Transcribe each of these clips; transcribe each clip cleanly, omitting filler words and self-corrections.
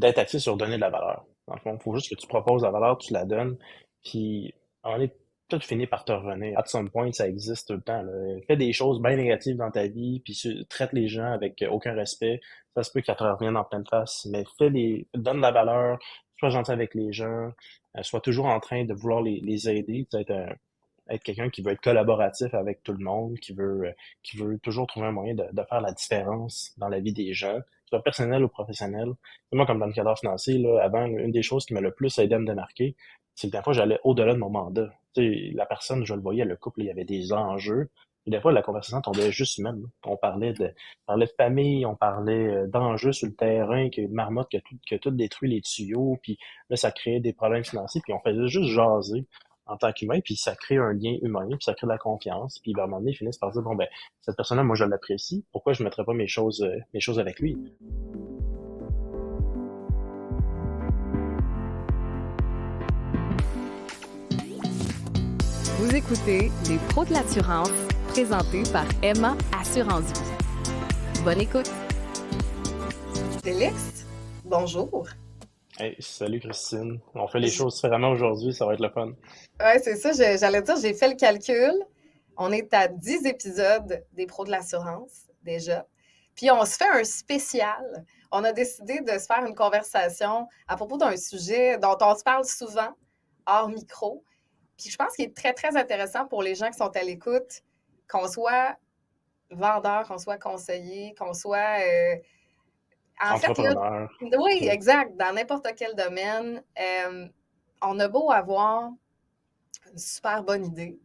d'être axé sur donner de la valeur. Dans le fond, il faut juste que tu proposes la valeur, tu la donnes, puis on est tout finit par te revenir. At some point, ça existe tout le temps, là. Fais des choses bien négatives dans ta vie, puis traite les gens avec aucun respect. Ça se peut que ça te revienne en pleine face, mais donne de la valeur, sois gentil avec les gens, sois toujours en train de vouloir les aider, tu sais, être quelqu'un qui veut être collaboratif avec tout le monde, qui veut toujours trouver un moyen de faire la différence dans la vie des gens, soit personnel ou professionnel. Moi, comme dans le cadre financier, là, avant, une des choses qui m'a le plus aidé à me démarquer, c'est que des fois, j'allais au-delà de mon mandat. Tu sais, la personne, je le voyais, le couple, il y avait des enjeux. Et des fois, la conversation tombait juste humaine, là. On parlait de famille, on parlait d'enjeux sur le terrain, que une marmotte qui a tout détruit les tuyaux, puis là, ça créait des problèmes financiers, puis on faisait juste jaser en tant qu'humain, puis ça crée un lien humain, puis ça crée de la confiance, puis ben, à un moment donné, ils finissent par dire, bon, ben, cette personne-là, moi, je l'apprécie, pourquoi je ne mettrais pas mes choses avec lui? Vous écoutez Les Pros de l'assurance, présentés par Emma Assurance Vie. Bonne écoute! Félix, bonjour. Hey, salut Christine, on fait les Je- choses différemment aujourd'hui, ça va être le fun. Ouais, c'est ça, j'allais dire, j'ai fait le calcul. On est à 10 épisodes des pros de l'assurance déjà. Puis on se fait un spécial. On a décidé de se faire une conversation à propos d'un sujet dont on se parle souvent hors micro. Puis je pense qu'il est très, très intéressant pour les gens qui sont à l'écoute, qu'on soit vendeur, qu'on soit conseiller, qu'on soit en fait, là, Entrepreneur. oui, Hmm. exact. Dans n'importe quel domaine, on a beau avoir une super bonne idée,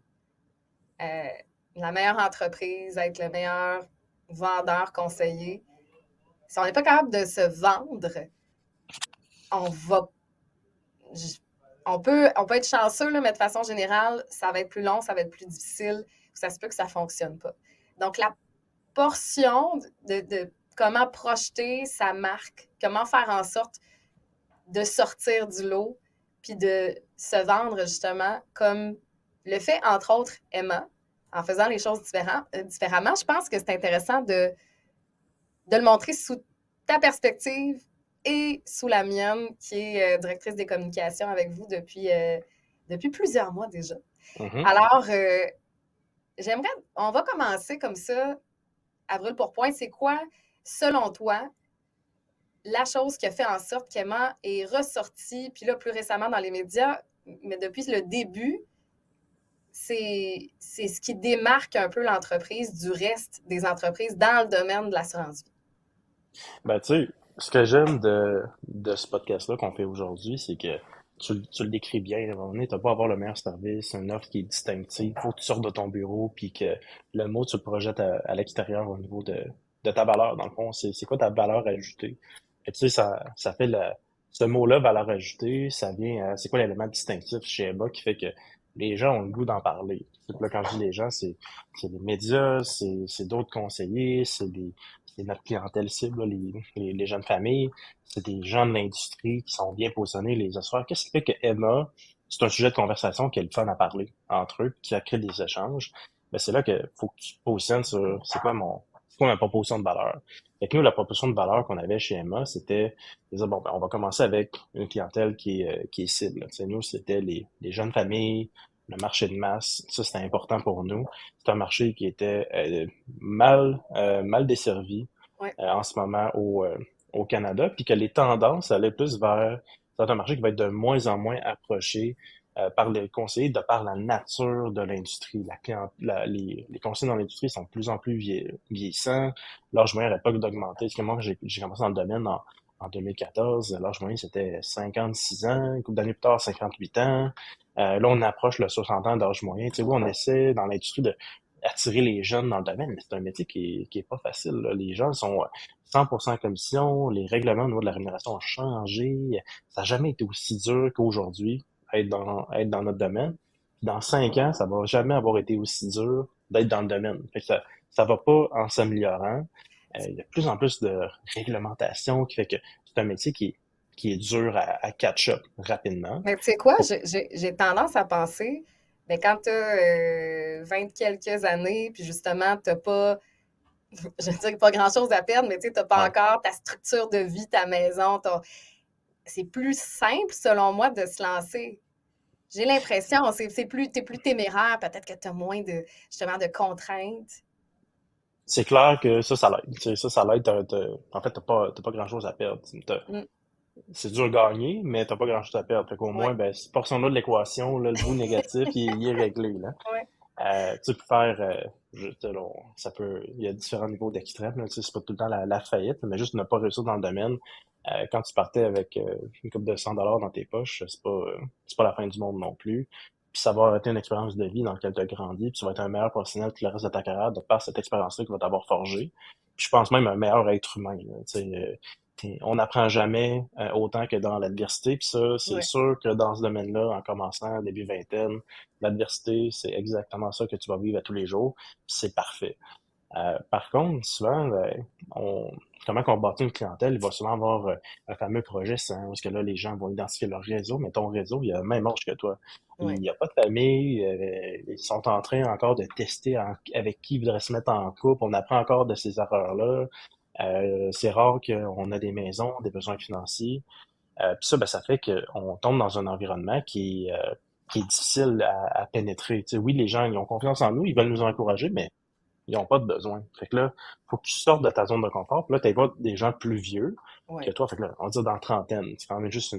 euh, la meilleure entreprise, être le meilleur vendeur, conseiller. Si on n'est pas capable de se vendre, on va. On peut être chanceux, là, mais de façon générale, ça va être plus long, ça va être plus difficile, ça se peut que ça ne fonctionne pas. Donc, la portion de comment projeter sa marque, comment faire en sorte de sortir du lot, puis de se vendre justement comme le fait, entre autres, Emma, en faisant les choses différemment. Je pense que c'est intéressant de le montrer sous ta perspective et sous la mienne, qui est directrice des communications avec vous depuis plusieurs mois déjà. Mhm. Alors, on va commencer comme ça, à brûle pour point. C'est quoi, selon toi, la chose qui a fait en sorte qu'Emma est ressortie, puis là, plus récemment dans les médias, mais depuis le début, c'est ce qui démarque un peu l'entreprise du reste des entreprises dans le domaine de l'assurance vie. Ben, tu sais, ce que j'aime de ce podcast-là qu'on fait aujourd'hui, c'est que tu le décris bien. À un moment donné, t'as pas à avoir le meilleur service, une offre qui est distinctive. Faut que tu sortes de ton bureau, puis que le mot, tu le projettes à l'extérieur au niveau de ta valeur. Dans le fond, c'est quoi ta valeur ajoutée? Et tu sais, ça fait ce mot-là, valeur ajoutée, ça vient, c'est quoi l'élément distinctif chez Emma qui fait que les gens ont le goût d'en parler. Là, quand je dis les gens, c'est les médias, c'est d'autres conseillers, c'est notre clientèle cible, là, les jeunes familles, c'est des gens de l'industrie qui sont bien positionnés, les assureurs. Qu'est-ce qui fait que Emma, c'est un sujet de conversation qui est le fun à parler entre eux, qui a créé des échanges? Ben, c'est là que faut que tu te positionnes sur c'est quoi ma proposition de valeur. Fait que nous, la proposition de valeur qu'on avait chez Emma, c'était de dire, bon, ben, on va commencer avec une clientèle qui est cible. Tu sais, nous, c'était les jeunes familles, le marché de masse. Ça, c'était important pour nous. C'est un marché qui était mal desservi Oui, en ce moment au Canada, puis que les tendances allaient plus vers c'est un marché qui va être de moins en moins approché par les conseillers de par la nature de l'industrie. Les conseillers dans l'industrie sont de plus en plus vieillissants. L'âge moyen n'arrête pas d'augmenter. Parce que moi, j'ai commencé dans le domaine en 2014. L'âge moyen, c'était 56 ans. Une couple d'années plus tard, 58 ans. Là, on approche le 60 ans d'âge moyen. Tu sais, oui, on essaie dans l'industrie de attirer les jeunes dans le domaine, mais c'est un métier qui est pas facile, là. Les gens sont 100% en commission, les règlements au niveau de la rémunération ont changé, ça n'a jamais été aussi dur qu'aujourd'hui être dans notre domaine. Puis dans 5 ans, ça va jamais avoir été aussi dur d'être dans le domaine. Fait que ça va pas en s'améliorant. Il y a de plus en plus de réglementation qui fait que c'est un métier qui est dur à catch-up rapidement. mais tu sais quoi, Faut- j'ai tendance à penser, mais quand tu as 20 quelques années, puis justement, tu n'as pas, je ne dirais pas grand-chose à perdre, mais tu n'as pas ouais. encore ta structure de vie, ta maison, c'est plus simple, selon moi, de se lancer. J'ai l'impression, t'es plus téméraire, peut-être que tu as moins de, justement, de contraintes. C'est clair que ça l'aide. Tu sais, ça l'aide. En fait, t'as pas grand-chose à perdre. Mm, C'est dur de gagner, mais t'as pas grand-chose à perdre. Fait qu'au moins, ouais, ben, cette portion-là de l'équation, là, le bout négatif, il est réglé, là. ouais, Tu sais, pour faire, ça peut, il y a différents niveaux d'extrême, là. Tu sais, c'est pas tout le temps la faillite, mais juste ne pas réussir dans le domaine. Quand tu partais avec une coupe de $100 dans tes poches, c'est pas la fin du monde non plus. Puis ça va avoir été une expérience de vie dans laquelle tu as grandi, puis tu vas être un meilleur professionnel tout le reste de ta carrière de par cette expérience-là qui va t'avoir forgé. Puis je pense même un meilleur être humain, là. Tu sais, on n'apprend jamais autant que dans l'adversité. Puis ça, c'est ouais. sûr que dans ce domaine-là, en commençant début vingtaine, l'adversité, c'est exactement ça que tu vas vivre à tous les jours. Puis c'est parfait. Par contre, souvent, on, comment qu'on bâtit une clientèle, il va souvent avoir un fameux projet, parce que là, les gens vont identifier leur réseau, mais ton réseau, il a le même âge que toi. Il Ouais. n'y a pas de famille, ils sont en train encore de tester avec qui ils voudraient se mettre en couple, on apprend encore de ces erreurs-là. C'est rare qu'on a des maisons, des besoins financiers. Puis ça, ben, ça fait qu'on tombe dans un environnement qui est difficile à pénétrer. Tu sais, oui, les gens, ils ont confiance en nous, ils veulent nous encourager, mais ils n'ont pas de besoin. Fait que là, faut que tu sortes de ta zone de confort. Puis là, tu vois des gens plus vieux que Ouais. toi. Fait que là, on va dire dans la trentaine. C'est quand même juste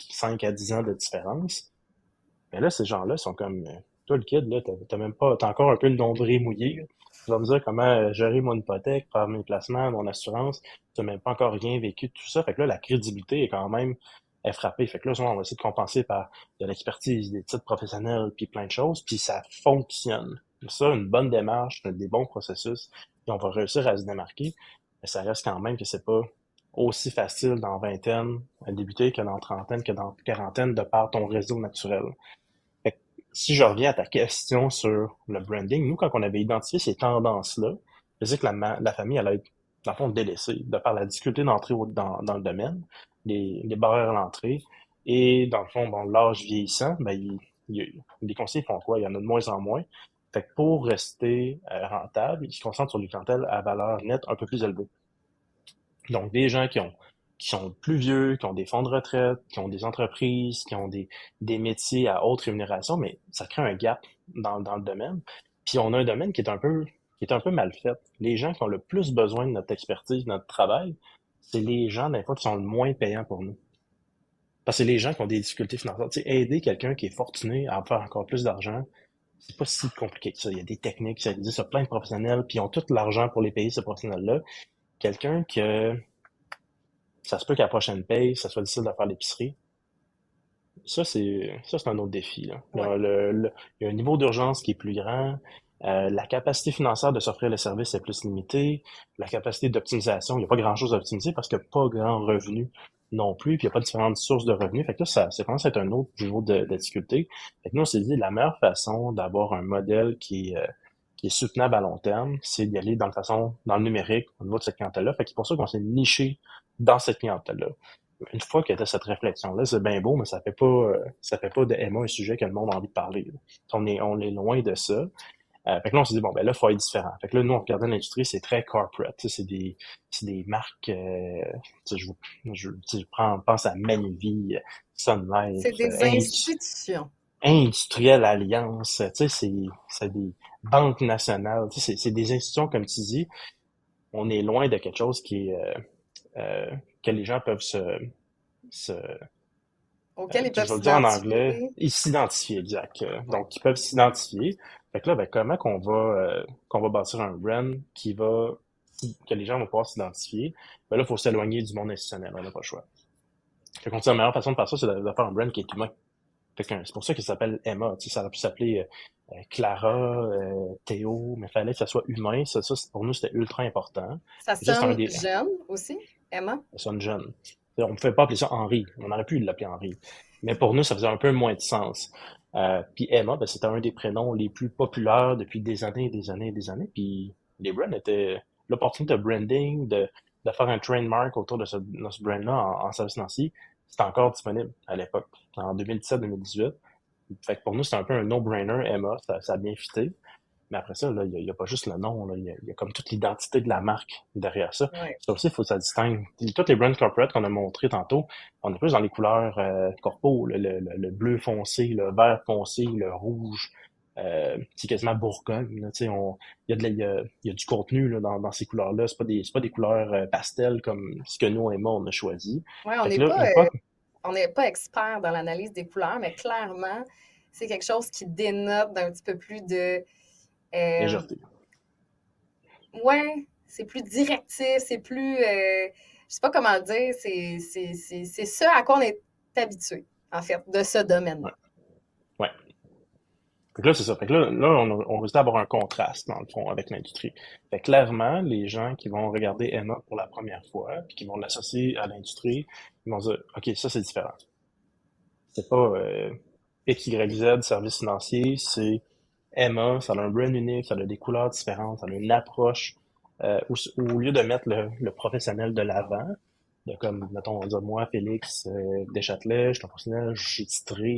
5 à 10 ans de différence. Mais là, ces gens-là sont comme, toi, le kid, là, t'as même pas, t'as encore un peu le nombril mouillé, là. Tu vas me dire comment gérer mon hypothèque, faire mes placements, mon assurance. Tu n'as même pas encore rien vécu de tout ça. Fait que là, la crédibilité est quand même est frappée. Fait que là, souvent, on va essayer de compenser par de l'expertise, des titres professionnels, puis plein de choses, puis ça fonctionne. Ça, une bonne démarche, des bons processus, puis on va réussir à se démarquer. Mais ça reste quand même que c'est pas aussi facile dans vingtaine à débuter que dans trentaine, que dans quarantaine, de par ton réseau naturel. Fait que si je reviens à ta question sur le branding, nous, quand on avait identifié ces tendances-là, je sais que la famille allait être, dans le fond, délaissée, de par la difficulté d'entrer dans le domaine, les barrières à l'entrée, et dans le fond, bon, l'âge vieillissant, ben, les conseillers font quoi? Il y en a de moins en moins. Fait que pour rester rentable, ils se concentrent sur les clientèles à valeur nette un peu plus élevée. Donc, des gens qui sont plus vieux, qui ont des fonds de retraite, qui ont des entreprises, qui ont des métiers à haute rémunération, mais ça crée un gap dans le domaine. Puis on a un domaine qui est un peu mal fait. Les gens qui ont le plus besoin de notre expertise, de notre travail, c'est les gens, des fois, qui sont le moins payants pour nous. Parce que c'est les gens qui ont des difficultés financières. Tu sais, aider quelqu'un qui est fortuné à faire encore plus d'argent, c'est pas si compliqué que ça. Il y a des techniques, ça existe, il y a plein de professionnels, puis ils ont tout l'argent pour les payer, ces professionnels-là. Quelqu'un que ça se peut qu'à la prochaine paye, ça soit difficile de faire l'épicerie. Ça, c'est un autre défi, là. Ouais. Il y a un niveau d'urgence qui est plus grand. La capacité financière de s'offrir le service est plus limitée. La capacité d'optimisation, il n'y a pas grand-chose à optimiser parce qu'il n'y a pas grand revenu non plus, puis il n'y a pas différentes sources de revenus. Fait que là, ça commence à être un autre niveau de difficulté. Fait que nous, on s'est dit, la meilleure façon d'avoir un modèle qui est soutenable à long terme, c'est d'y aller dans le numérique, au niveau de cette clientèle-là. Fait que c'est pour ça qu'on s'est niché dans cette clientèle-là. Une fois que tu as cette réflexion-là, c'est bien beau, mais ça fait pas de Emma un sujet que le monde a envie de parler, là. On est loin de ça. Fait que là, on s'est dit, bon, ben là, il faut être différent. Fait que là, nous, on regardait l'industrie, c'est très corporate. Tu sais, c'est des marques, tu sais, tu sais, pense à Manivie, Sun C'est Life, des institutions. Industrielle Alliance, tu sais, c'est des banques nationales, tu sais, c'est des institutions, comme tu dis, on est loin de quelque chose euh, que les gens peuvent se Auxquelles ils je peuvent vais le dire en s'identifier. anglais, ils s'identifient, exact. Ouais. Donc, ils peuvent s'identifier. Fait que là, ben, comment qu'on va bâtir un brand que les gens vont pouvoir s'identifier? Ben là, il faut s'éloigner du monde institutionnel, on n'a pas le choix. Fait qu'on dit, la meilleure façon de faire ça, c'est de faire un brand qui est humain. C'est pour ça qu'il s'appelle Emma. Tu sais, ça aurait pu s'appeler Clara, Théo, mais il fallait que ça soit humain. Pour nous, c'était ultra important. Ça Et ça, c'est un sonne des. jeune aussi, Emma. Ça sonne jeune. On ne pouvait pas appeler ça Henri. On aurait pu l'appeler Henri. Mais pour nous, ça faisait un peu moins de sens. Puis Emma, ben, c'était un des prénoms les plus populaires depuis des années et des années et des années. Puis les brands étaient l'opportunité de branding, de faire un trademark autour de ce brand-là en service financier. C'était encore disponible à l'époque, en 2017-2018. Fait que pour nous, c'était un peu un no-brainer, Emma. Ça a bien fité. Mais après ça, là, il y a pas juste le nom, là, il y a comme toute l'identité de la marque derrière ça. Ouais. Ça aussi, il faut que ça distingue. Toutes les brands corporate qu'on a montré tantôt, on est plus dans les couleurs corpo, le bleu foncé, le vert foncé, le rouge, c'est quasiment Bourgogne. Là, tu sais, il y a il y a du contenu là, dans ces couleurs-là. C'est pas des couleurs pastel comme ce que nous, Emma, on a choisi. Ouais, Fait que là, une fois que on n'est pas expert dans l'analyse des couleurs, mais clairement, c'est quelque chose qui dénote d'un petit peu plus de. euh, légèreté. ouais, c'est plus directif, c'est plus. Je sais pas comment le dire, c'est ce à quoi on est habitué, en fait, de ce Ouais. domaine-là. Ouais. Fait que là, c'est ça. Fait que là, on risque d'avoir un contraste, dans le fond, avec l'industrie. Fait que clairement, les gens qui vont regarder Emma pour la première fois, puis qui vont l'associer à l'industrie, ils vont dire, OK, ça, c'est différent. C'est pas X, Y, Z, service financier, c'est Emma, ça a un brand unique, ça a des couleurs différentes, ça a une approche, où au lieu de mettre le professionnel de l'avant, de comme, mettons, on va dire, moi, Félix Deschâtelet, je suis un professionnel, j'ai titré,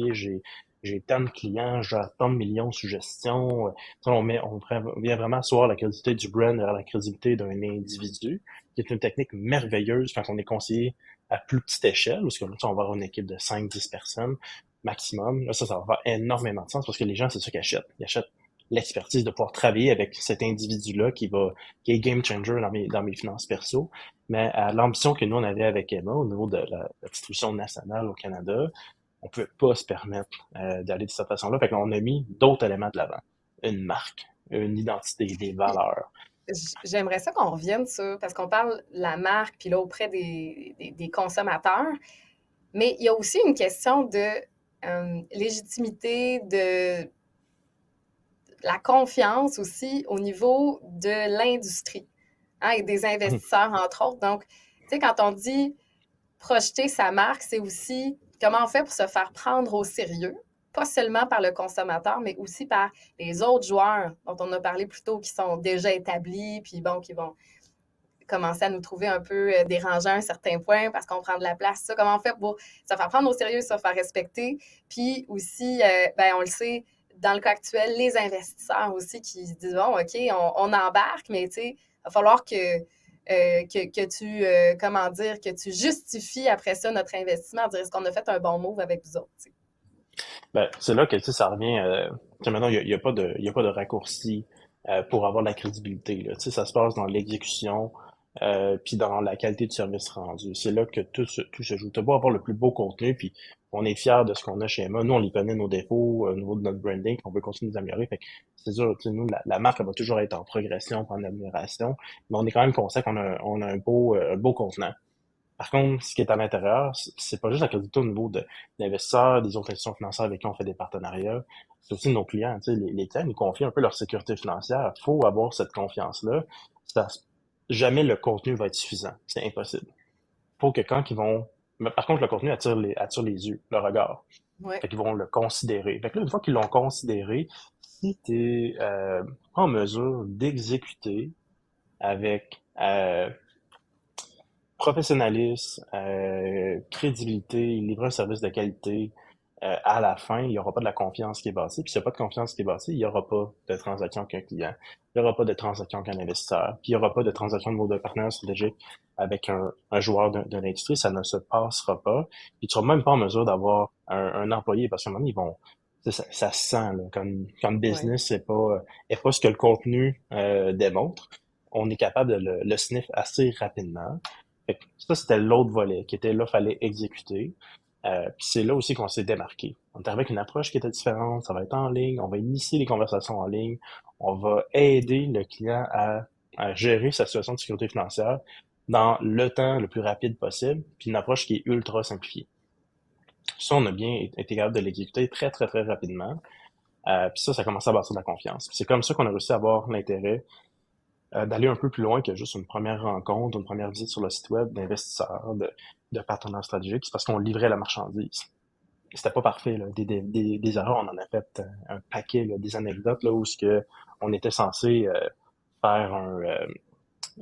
j'ai tant de clients, j'ai tant de millions de suggestions. Vient vraiment asseoir la crédibilité du brand vers la crédibilité d'un individu, qui est une technique merveilleuse quand on est conseillé à plus petite échelle, parce que là, on va avoir une équipe de 5-10 personnes maximum. Là, ça va faire énormément de sens parce que les gens, c'est ça qu'ils achètent. Ils achètent l'expertise de pouvoir travailler avec cet individu-là qui est game changer dans mes finances perso. Mais à l'ambition que nous, on avait avec Emma au niveau de la distribution nationale au Canada, on pouvait pas se permettre d'aller de cette façon-là. Fait qu'on a mis d'autres éléments de l'avant. Une marque, une identité, des Puis, valeurs. j'aimerais ça qu'on revienne sur, parce qu'on parle de la marque, puis là, auprès des consommateurs, mais il y a aussi une question de légitimité, de la confiance aussi au niveau de l'industrie, hein, et des investisseurs, entre autres. Donc, tu sais, quand on dit projeter sa marque, c'est aussi comment on fait pour se faire prendre au sérieux, pas seulement par le consommateur, mais aussi par les autres joueurs dont on a parlé plus tôt, qui sont déjà établis, puis bon, qui vont commencer à nous trouver un peu dérangeants à un certain point parce qu'on prend de la place. Ça, comment on fait pour se faire prendre au sérieux, se faire respecter? Puis aussi, ben, on le sait, dans le cas actuel, les investisseurs aussi qui se disent, bon, OK, on embarque, mais tu sais, il va falloir que tu, comment dire, que tu justifies après ça notre investissement, dire est-ce qu'on a fait un bon move avec vous autres? T'sais. Ben, c'est là que tu sais, ça revient. Tu sais, maintenant, il y a pas de raccourci pour avoir de la crédibilité. Là. Tu sais, ça se passe dans l'exécution, puis dans la qualité du service rendu. C'est là que tout se joue. Tu beau avoir le plus beau contenu, puis on est fiers de ce qu'on a chez Emma. Nous, on les connaît nos défauts au niveau de notre branding, puis on veut continuer de nous améliorer. Fait que c'est sûr, tu sais, nous, la marque, elle va toujours être en progression, en amélioration, mais on est quand même conscient qu'on a un beau contenant. Par contre, ce qui est à l'intérieur, c'est pas juste la crédibilité au niveau d'investisseurs, des autres institutions financières avec qui on fait des partenariats, c'est aussi nos clients. Tu sais, les clients nous confient un peu leur sécurité financière. Il faut avoir cette confiance-là. Ça- Jamais le contenu va être suffisant. C'est impossible. Faut que quand ils vont... Mais par contre, le contenu attire les yeux, le regard. Ouais. Fait qu'ils vont le considérer. Fait que là, une fois qu'ils l'ont considéré, si tu es en mesure d'exécuter avec professionnalisme, crédibilité, livrer un service de qualité, à la fin, il n'y aura pas de la confiance qui est bâtie. Puis s'il n'y a pas de confiance qui est bâtie, il n'y aura pas de transaction avec un client. Il n'y aura pas de transaction avec un investisseur. Puis il n'y aura pas de transaction de mode de partenaire stratégique avec un joueur de l'industrie. Ça ne se passera pas. Puis tu seras même pas en mesure d'avoir un employé parce qu'à un moment donné, ils vont... Ça se sent, là, comme Ouais. business, est pas ce que le contenu démontre. On est capable de le sniff assez rapidement. Fait que ça, c'était l'autre volet qui était là, fallait exécuter. Puis c'est là aussi qu'on s'est démarqué. On est arrivé avec une approche qui était différente, ça va être en ligne, on va initier les conversations en ligne, on va aider le client à gérer sa situation de sécurité financière dans le temps le plus rapide possible, puis une approche qui est ultra simplifiée. Ça, on a bien été capable de l'exécuter très, très, très rapidement. Puis ça a commencé à bâtir de la confiance. Puis c'est comme ça qu'on a réussi à avoir l'intérêt d'aller un peu plus loin que juste une première rencontre, une première visite sur le site web d'investisseurs, de partenaires stratégiques. C'est parce qu'on livrait la marchandise. C'était pas parfait, là. Des erreurs, on en a fait un paquet, là, des anecdotes là, où ce que on était censé faire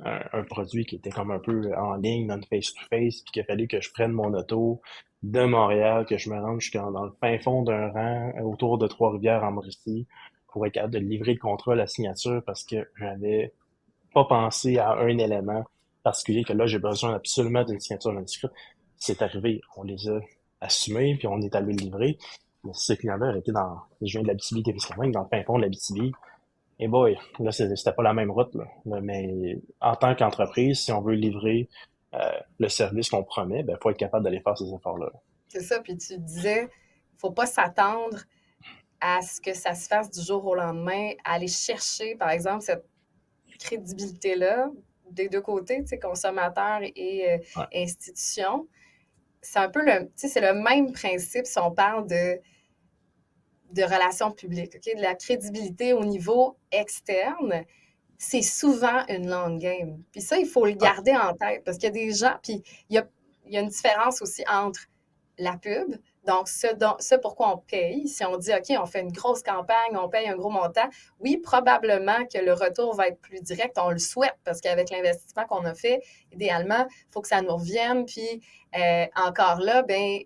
un produit qui était comme un peu en ligne, non face-to-face, puis qu'il a fallu que je prenne mon auto de Montréal, que je me rende jusqu'à dans le fin fond d'un rang autour de Trois-Rivières en Mauricie pour être capable de livrer le contrat, la signature, parce que j'avais pas pensé à un élément particulier que là, j'ai besoin absolument d'une signature manuscrite. C'est arrivé, on les a assumés, puis on est allé le livrer. Mais ces clients-là étaient je viens de l'Abitibi-Témiscamingue, dans le fin fond de l'Abitibi. Et boy, là, c'était pas la même route, là. Mais en tant qu'entreprise, si on veut livrer le service qu'on promet, ben, faut être capable d'aller faire ces efforts-là. C'est ça, puis tu disais, faut pas s'attendre à ce que ça se fasse du jour au lendemain, à aller chercher, par exemple, cette crédibilité-là des deux côtés, tu sais, consommateurs et Ouais. institutions. C'est un peu c'est le même principe si on parle de relations publiques, OK? De la crédibilité au niveau externe, c'est souvent une long game. Puis ça, il faut le garder en tête parce qu'il y a des gens, puis il y a une différence aussi entre la pub, donc ce pourquoi on paye. Si on dit, OK, on fait une grosse campagne, on paye un gros montant, oui, probablement que le retour va être plus direct, on le souhaite parce qu'avec l'investissement qu'on a fait, idéalement, il faut que ça nous revienne. Puis encore là, ben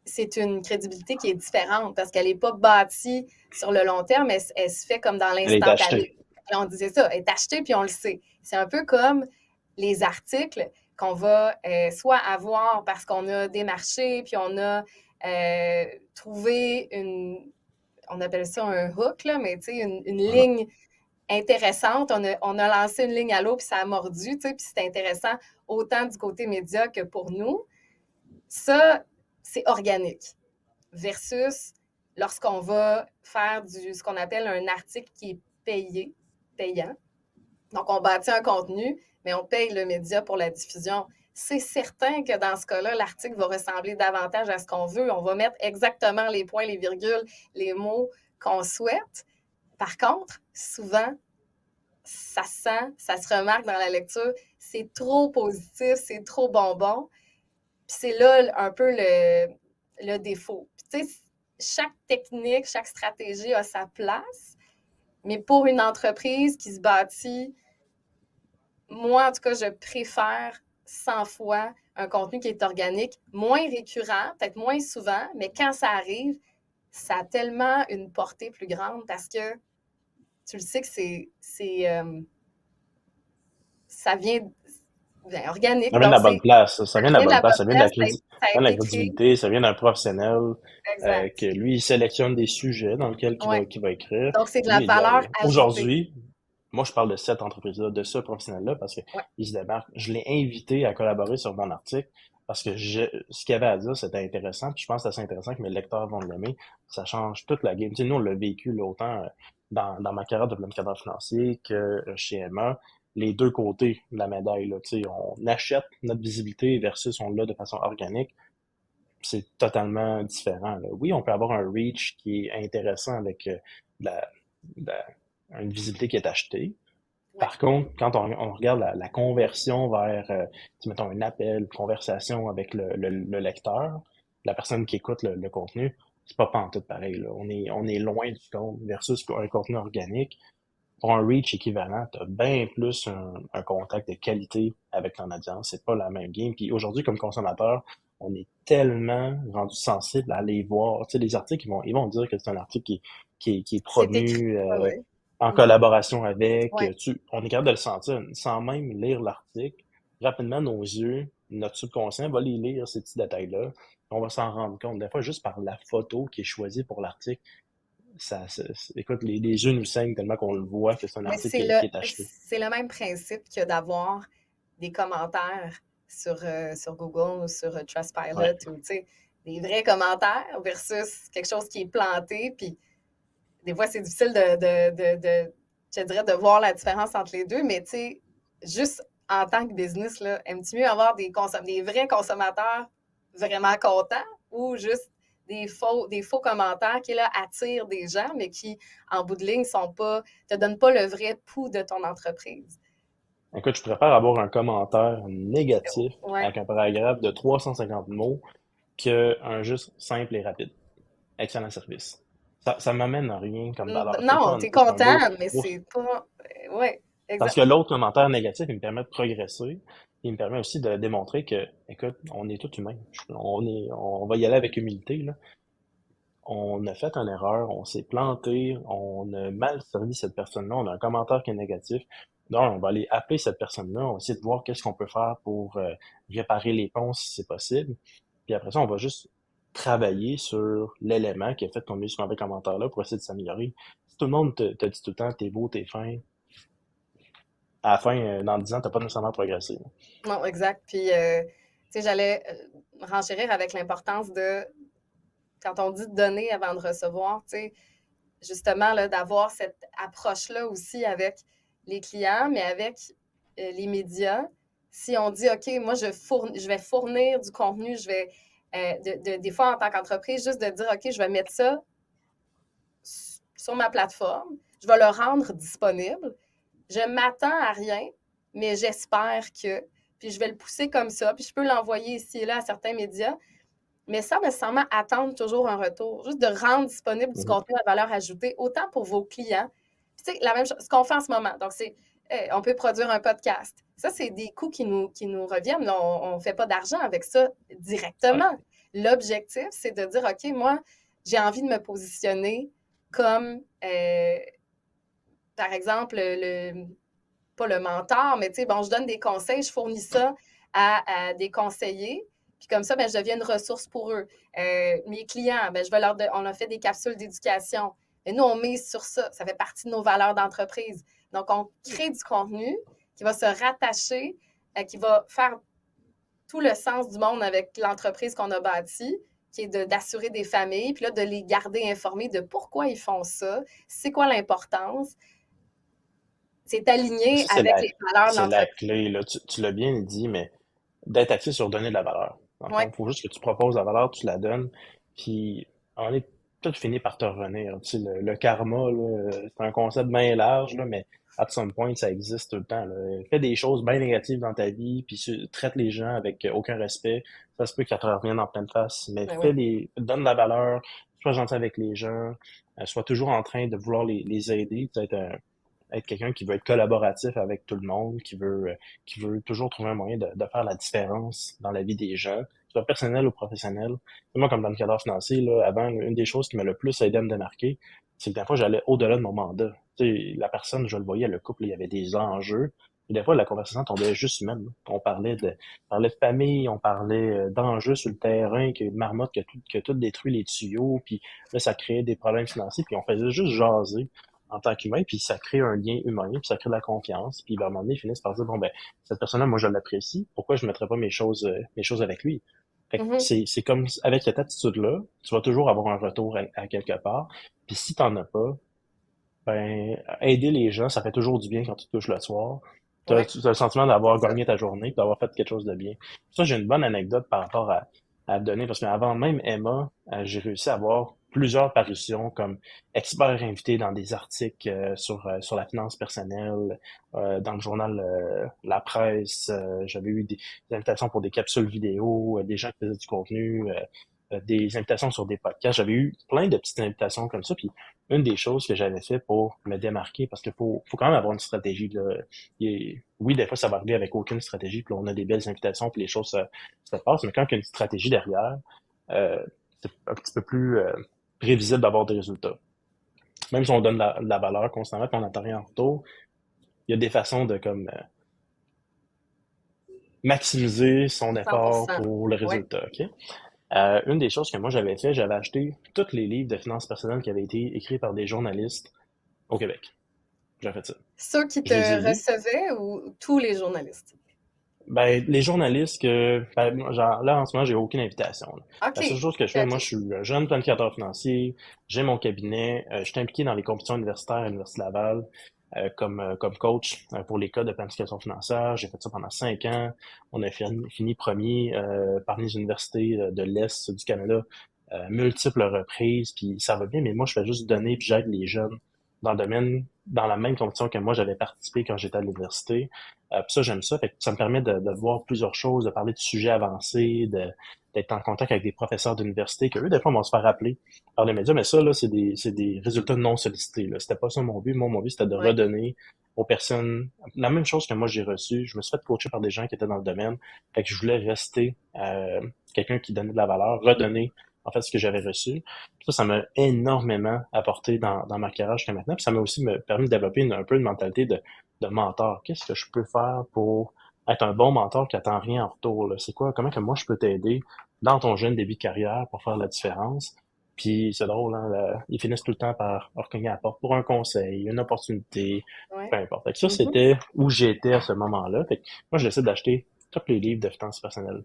c'est une crédibilité qui est différente parce qu'elle n'est pas bâtie sur le long terme, elle se fait comme dans Elle est l'instantané. achetée. Là, on disait ça, elle est achetée puis on le sait. C'est un peu comme les articles qu'on va soit avoir parce qu'on a démarché puis on a trouvé on appelle ça un hook, là, mais tu sais, une ligne intéressante. On a lancé une ligne à l'eau puis ça a mordu, tu sais, puis c'est intéressant autant du côté média que pour nous. Ça, c'est organique versus lorsqu'on va faire ce qu'on appelle un article qui est payant. Donc, on bâtit un contenu, mais on paye le média pour la diffusion. C'est certain que dans ce cas-là, l'article va ressembler davantage à ce qu'on veut. On va mettre exactement les points, les virgules, les mots qu'on souhaite. Par contre, souvent, ça se sent, ça se remarque dans la lecture, c'est trop positif, c'est trop bonbon. Puis c'est là un peu le défaut. Puis tu sais, chaque technique, chaque stratégie a sa place, mais pour une entreprise qui se bâtit, moi, en tout cas, je préfère 100 fois un contenu qui est organique, moins récurrent, peut-être moins souvent, mais quand ça arrive, ça a tellement une portée plus grande parce que tu le sais que ça vient organique. Ça vient de Donc, la bonne place. Ça vient de la vient de bonne la place. bonne Ça vient de place, ça a la été créé. crédibilité. Ça vient d'un professionnel Exact. que lui, il sélectionne des sujets dans lesquels Ouais. il va écrire. Donc, c'est de la Lui, il dit, valeur hey, ajoutée. aujourd'hui, moi, je parle de cette entreprise-là, de ce professionnel-là, parce qu'il Ouais. se démarque. Je l'ai invité à collaborer sur mon article parce que ce qu'il avait à dire, c'était intéressant. Puis je pense que c'est assez intéressant que mes lecteurs vont l'aimer. Ça change toute la game. Tu sais, nous, on l'a vécu là, autant dans ma carrière de planificateur financier que chez Emma. Les deux côtés de la médaille. Là. Tu sais, on achète notre visibilité versus on l'a de façon organique. C'est totalement différent. Là. Oui, on peut avoir un reach qui est intéressant avec de la, de la- une visibilité qui est achetée. Ouais. Par contre, quand on regarde la conversion vers, mettons, un appel, une conversation avec le lecteur, la personne qui écoute le contenu, c'est pas pantoute pareil. Là. On est loin du compte versus un contenu organique. Pour un reach équivalent, tu as bien plus un contact de qualité avec ton audience. C'est pas la même game. Puis aujourd'hui, comme consommateur, on est tellement rendu sensible à aller voir. Tu sais, les articles, ils vont dire que c'est un article qui est C'est écrit. promu Ouais. en collaboration avec. Ouais. On est capable de le sentir sans même lire l'article. Rapidement, nos yeux, notre subconscient va les lire, ces petits détails-là. On va s'en rendre compte. Des fois, juste par la photo qui est choisie pour l'article, écoute, les yeux nous saignent tellement qu'on le voit que c'est un Mais article qui est acheté. c'est le même principe que d'avoir des commentaires sur Google ou sur Trustpilot Ouais. ou des vrais commentaires versus quelque chose qui est planté. Puis des fois, c'est difficile je dirais, de voir la différence entre les deux, mais tu sais, juste en tant que business, là, aimes-tu mieux avoir des vrais consommateurs vraiment contents ou juste des faux commentaires qui là, attirent des gens, mais qui, en bout de ligne, te donnent pas le vrai pouls de ton entreprise? Écoute, je préfère avoir un commentaire négatif Ouais. avec un paragraphe de 350 mots qu'un juste simple et rapide. Excellent service. Ça m'amène à rien comme valeur. C'est le Non, fun, t'es c'est un content, mais beau- c'est pas. Ouais, Parce exact. que l'autre commentaire négatif, il me permet de progresser. Il me permet aussi de démontrer que, écoute, on est tous humains. On va y aller avec humilité, là. on a fait une erreur, on s'est planté, on a mal servi cette personne-là, on a un commentaire qui est négatif. Donc, on va aller appeler cette personne-là, on va essayer de voir qu'est-ce qu'on peut faire pour réparer les ponts si c'est possible. Puis après ça, on va juste travailler sur l'élément qui a fait tomber ce mauvais commentaire-là pour essayer de s'améliorer. Si tout le monde te dit tout le temps, t'es beau, t'es fin, à la fin, dans 10 ans, t'as pas nécessairement progressé. Non, exact. Puis, tu sais, j'allais renchérir avec l'importance de, quand on dit de donner avant de recevoir, tu sais, justement, là, d'avoir cette approche-là aussi avec les clients, mais avec les médias. Si on dit, OK, moi, je vais fournir du contenu, je vais, des fois, en tant qu'entreprise, juste de dire, OK, je vais mettre ça sur ma plateforme, je vais le rendre disponible. Je m'attends à rien, mais j'espère que. Puis je vais le pousser comme ça, puis je peux l'envoyer ici et là à certains médias, mais sans nécessairement attendre toujours un retour. Juste de rendre disponible du Mhm. contenu à valeur ajoutée, autant pour vos clients. Puis tu sais, la même chose, ce qu'on fait en ce moment. Donc, c'est, on peut produire un podcast. Ça, c'est des coûts qui nous reviennent. On ne fait pas d'argent avec ça Ouais. directement. L'objectif, c'est de dire, OK, moi, j'ai envie de me positionner comme, par exemple, pas le mentor, mais tu sais, bon, je donne des conseils, je fournis ça à des conseillers. Puis comme ça, ben, je deviens une ressource pour eux. Mes clients, ben, on a fait des capsules d'éducation. Et nous, on mise sur ça. Ça fait partie de nos valeurs d'entreprise. Donc, on crée du contenu qui va se rattacher, qui va faire tout le sens du monde avec l'entreprise qu'on a bâtie, qui est d'assurer des familles, puis là, de les garder informés de pourquoi ils font ça, c'est quoi l'importance. C'est aligné Ça, avec les valeurs de c'est la l'entreprise. clé, là. Tu l'as bien dit, mais d'être axé sur donner de la valeur. Dans le Oui, fond, il faut juste que tu proposes la valeur, tu la donnes, puis on est tout fini par te revenir. Tu sais, le karma, là, c'est un concept bien large, là, mais à some point, ça existe tout le temps, là. Fais des choses bien négatives dans ta vie, puis traite les gens avec aucun respect. Ça se peut que ça te revienne en pleine face, mais ben oui. donne de la valeur, sois gentil avec les gens, sois toujours en train de vouloir les aider. Tu sais, être quelqu'un qui veut être collaboratif avec tout le monde, qui veut toujours trouver un moyen de faire la différence dans la vie des gens, que ce soit personnel ou professionnel. Moi, comme dans le cadre financier, là, avant, une des choses qui m'a le plus aidé à me démarquer, c'est que des fois, j'allais au-delà de mon mandat. Tu sais, la personne, je le voyais, le couple, il y avait des enjeux. Et des fois, la conversation tombait juste humaine. On parlait de famille, on parlait d'enjeux sur le terrain, que une marmotte qui a tout détruit les tuyaux, puis là, ça créait des problèmes financiers, puis on faisait juste jaser en tant qu'humain, puis ça crée un lien humain, puis ça crée de la confiance, puis à un moment donné, ils finissent par dire, bon, ben, cette personne-là, moi, je l'apprécie, pourquoi je ne mettrais pas mes choses avec lui? Fait que Mhm. c'est comme, avec cette attitude-là, tu vas toujours avoir un retour à quelque part, puis si t'en as pas, ben, aider les gens, ça fait toujours du bien quand tu te touches le soir. Ouais, Tu as le sentiment d'avoir c'est ça. gagné ta journée, puis d'avoir fait quelque chose de bien. Ça, j'ai une bonne anecdote par rapport à donner, parce qu'avant même Emma, j'ai réussi à avoir plusieurs parutions comme expert invité dans des articles sur la finance personnelle, dans le journal La Presse. J'avais eu des invitations pour des capsules vidéo, des gens qui faisaient du contenu, des invitations sur des podcasts. J'avais eu plein de petites invitations comme ça, puis une des choses que j'avais fait pour me démarquer, parce qu'il faut quand même avoir une stratégie. Là. Oui, des fois, ça va arriver avec aucune stratégie, puis là, on a des belles invitations, puis les choses se passent, mais quand il y a une stratégie derrière, euh, c'est un petit peu plus prévisible d'avoir des résultats. Même si on donne de la valeur constamment, puis on n'attend rien en retour, il y a des façons de comme maximiser son effort 100%. pour le Ouais. résultat. OK? Une des choses que moi j'avais fait, j'avais acheté tous les livres de finances personnelles qui avaient été écrits par des journalistes au Québec. J'ai fait ça. Ceux qui Je les ai te lus. recevaient ou tous les journalistes? Ben, les journalistes que, ben, moi, genre, là, en ce moment, j'ai aucune invitation, là. OK. La seule chose que je OK, fais, moi, OK. je suis jeune planificateur financier, j'ai mon cabinet, je suis impliqué dans les compétitions universitaires à l'Université Laval, comme coach pour les cas de planification financière. J'ai fait ça pendant 5 ans. On a fini premier parmi les universités de l'Est du Canada, multiples reprises, puis ça va bien, mais moi, je fais juste donner, puis j'aide les jeunes dans le domaine, dans la même compétition que moi, j'avais participé quand j'étais à l'université. Puis ça, j'aime ça. Fait que ça me permet de voir plusieurs choses, de parler de sujets avancés, d'être en contact avec des professeurs d'université, que eux, des fois, vont se faire rappeler par les médias. Mais ça, là, c'est des résultats non sollicités, là. C'était pas ça mon but. Moi, mon but, c'était de Ouais. redonner aux personnes la même chose que moi, j'ai reçu. Je me suis fait coacher par des gens qui étaient dans le domaine. Fait que je voulais rester quelqu'un qui donnait de la valeur, redonner en fait, ce que j'avais reçu. Ça m'a énormément apporté dans ma carrière jusqu'à maintenant. Puis ça m'a aussi permis de développer un peu une mentalité de mentor. Qu'est-ce que je peux faire pour être un bon mentor qui attend rien en retour, là? C'est quoi? Comment que moi je peux t'aider dans ton jeune début de carrière pour faire la différence? Puis c'est drôle, hein, ils finissent tout le temps par cogner à la porte pour un conseil, une opportunité, Ouais. peu importe. Fait que ça, Mhm. c'était où j'étais à ce moment-là. Fait que moi, je décide d'acheter tous les livres de finances personnelles.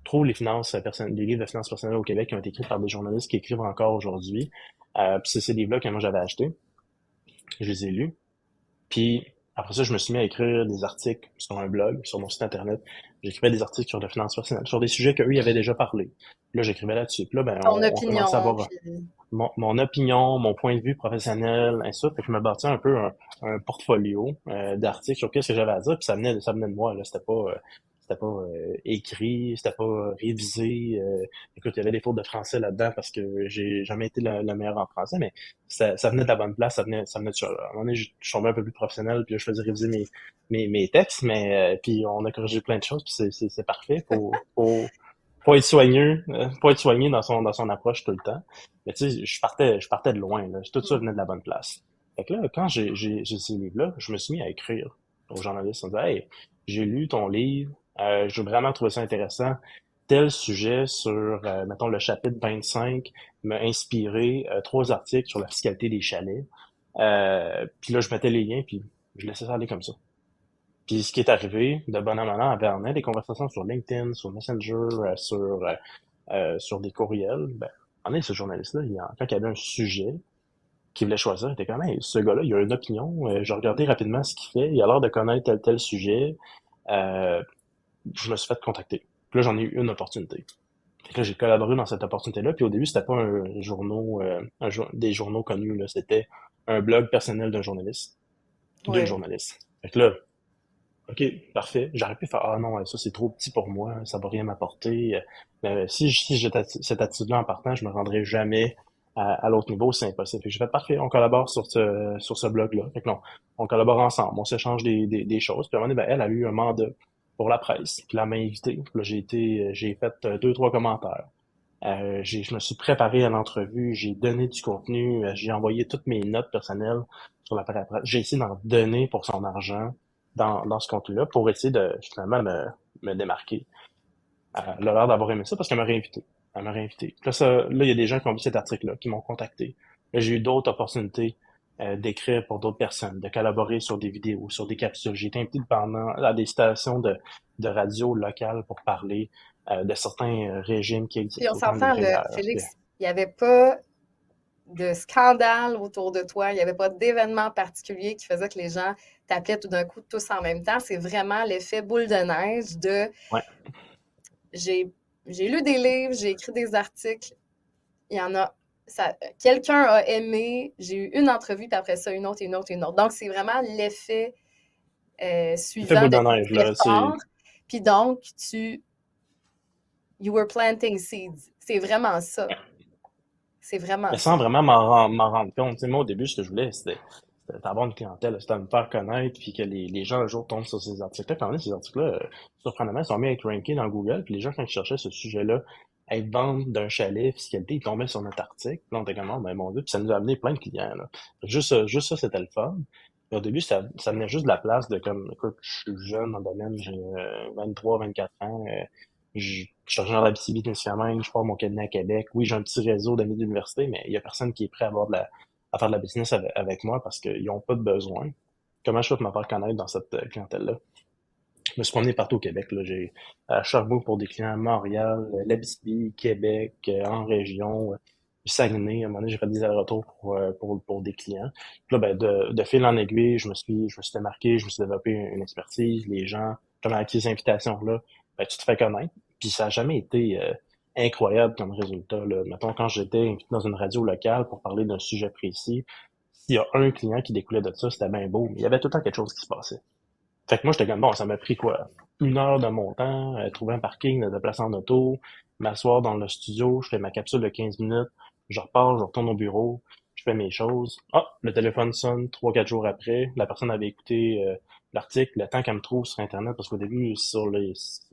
Trouve les finances personnelles, les livres de finances personnelles au Québec qui ont été écrits par des journalistes qui écrivent encore aujourd'hui. Puis c'est ces livres-là que moi j'avais achetés. Je les ai lus. Puis après ça, je me suis mis à écrire des articles sur un blog, sur mon site internet. J'écrivais des articles sur de finances personnelles, sur des sujets qu'eux, ils avaient déjà parlé. Puis là, j'écrivais là-dessus. Puis là, ben, Ton on commençait à opinion, avoir puis mon opinion, mon point de vue professionnel, ainsi de suite. Fait que je me bâtis un peu un portfolio d'articles sur qu'est-ce que j'avais à dire, puis ça venait de moi, là. C'était pas écrit, c'était pas révisé. Écoute, il y avait des fautes de français là-dedans parce que j'ai jamais été le meilleur en français, mais ça venait de la bonne place, ça venait de ça. À un moment donné, je suis tombé un peu plus professionnel, puis là, je faisais réviser mes textes, mais puis on a corrigé plein de choses, puis c'est parfait. Faut être soigneux, faut être soigné dans son approche tout le temps. Mais tu sais, je partais de loin, là. Tout ça mm. venait de la bonne place. Fait que là, quand j'ai ces livres-là, je me suis mis à écrire aux journalistes en disant, hey, j'ai lu ton livre, j'ai vraiment trouvé ça intéressant. Tel sujet sur, mettons, le chapitre 25 m'a inspiré 3 articles sur la fiscalité des chalets. Puis là, je mettais les liens, puis je laissais ça aller comme ça. Puis ce qui est arrivé, de bon an mal an, on avait des conversations sur LinkedIn, sur Messenger, sur des courriels. Ben, on est ce journaliste-là, quand il y avait un sujet qu'il voulait choisir, il était comme, hey, ce gars-là, il a une opinion, je regardais rapidement ce qu'il fait, il a l'air de connaître tel sujet. Euh, je me suis fait contacter. Puis là, j'en ai eu une opportunité. Fait que là, j'ai collaboré dans cette opportunité-là. Puis au début, c'était pas des journaux connus, là. C'était un blog personnel d'un journaliste, d'une Ouais. journaliste. Fait que là, OK, parfait. J'aurais pu faire, ah non, ouais, ça c'est trop petit pour moi, ça va rien m'apporter. Mais si j'ai cette attitude-là en partant, je me rendrai jamais à l'autre niveau, c'est impossible. Fait que j'ai fait, parfait, on collabore sur ce blog-là. Fait que non, on collabore ensemble, on s'échange des choses. Puis à un moment donné, ben, elle a eu un mandat pour la presse. Puis là, elle m'a invité. Puis là, j'ai fait 2, 3 commentaires. Je me suis préparé à l'entrevue, j'ai donné du contenu, j'ai envoyé toutes mes notes personnelles sur la presse. J'ai essayé d'en donner pour son argent dans ce contenu-là pour essayer de finalement me démarquer. Elle a l'air d'avoir aimé ça parce qu'elle m'a réinvité. Elle m'a réinvité. Là, il y a des gens qui ont vu cet article-là, qui m'ont contacté. Là, j'ai eu d'autres opportunités d'écrire pour d'autres personnes, de collaborer sur des vidéos, sur des capsules. J'ai été invité pendant à des stations de radio locales pour parler de certains régimes qui Puis on existent, autant des s'entend, là, rigueurs. Félix, il n'y avait pas de scandale autour de toi, il n'y avait pas d'événement particulier qui faisait que les gens t'appelaient tout d'un coup tous en même temps. C'est vraiment l'effet boule de neige de Ouais. j'ai j'ai lu des livres, j'ai écrit des articles, il y en a quelqu'un a aimé, j'ai eu une entrevue, puis après ça, une autre, une autre, une autre. Donc, c'est vraiment l'effet Fait suivant boule de de tes neige, là. efforts. Puis donc, you were planting seeds. C'est vraiment ça. C'est vraiment Mais sans ça. vraiment m'en rendre compte. Tu sais, moi, au début, ce que je voulais, c'était avoir une clientèle, c'était me faire connaître, puis que les gens, un jour, tombent sur ces articles-là. Quand même, ces articles-là, surprenamment, ils sont mis à être rankés dans Google, puis les gens, quand ils cherchaient ce sujet-là, à être vente d'un chalet, fiscalité, ils tombaient sur notre article. Puis là, on était comme, oh, ben, mon Dieu, puis ça nous a amené plein de clients, là. Fait que juste ça, c'était le fun. Et au début, ça venait juste de la place de comme, écoute, je suis jeune dans le domaine, j'ai 23, 24 ans, je suis originaire d'Abitibi-Témiscamingue, je pars mon cabinet à Québec. Oui, j'ai un petit réseau d'amis d'université, mais il y a personne qui est prêt à faire de la business avec moi parce qu'ils n'ont pas de besoin. Comment je peux me faire connaître dans cette clientèle-là? Je me suis promené partout au Québec, là. J'ai à Sherbrooke pour des clients à Montréal, l'Abitibi, Québec, en région, Saguenay. À un moment donné, j'ai fait des allers-retours pour des clients. Puis là, ben, de fil en aiguille, je me suis démarqué, je me suis développé une expertise. Les gens, comme avec ces invitations-là, ben, tu te fais connaître. Puis ça n'a jamais été incroyable comme résultat, là. Mettons, quand j'étais invité dans une radio locale pour parler d'un sujet précis, s'il y a un client qui découlait de ça, c'était bien beau, mais il y avait tout le temps quelque chose qui se passait. Fait que moi, j'étais comme, bon, ça m'a pris quoi? 1 heure de mon temps, trouver un parking, de placer en auto, m'asseoir dans le studio, je fais ma capsule de 15 minutes, je repars, je retourne au bureau, je fais mes choses. Ah, le téléphone sonne 3, 4 jours après, la personne avait écouté l'article, le temps qu'elle me trouve sur Internet, parce qu'au début, sur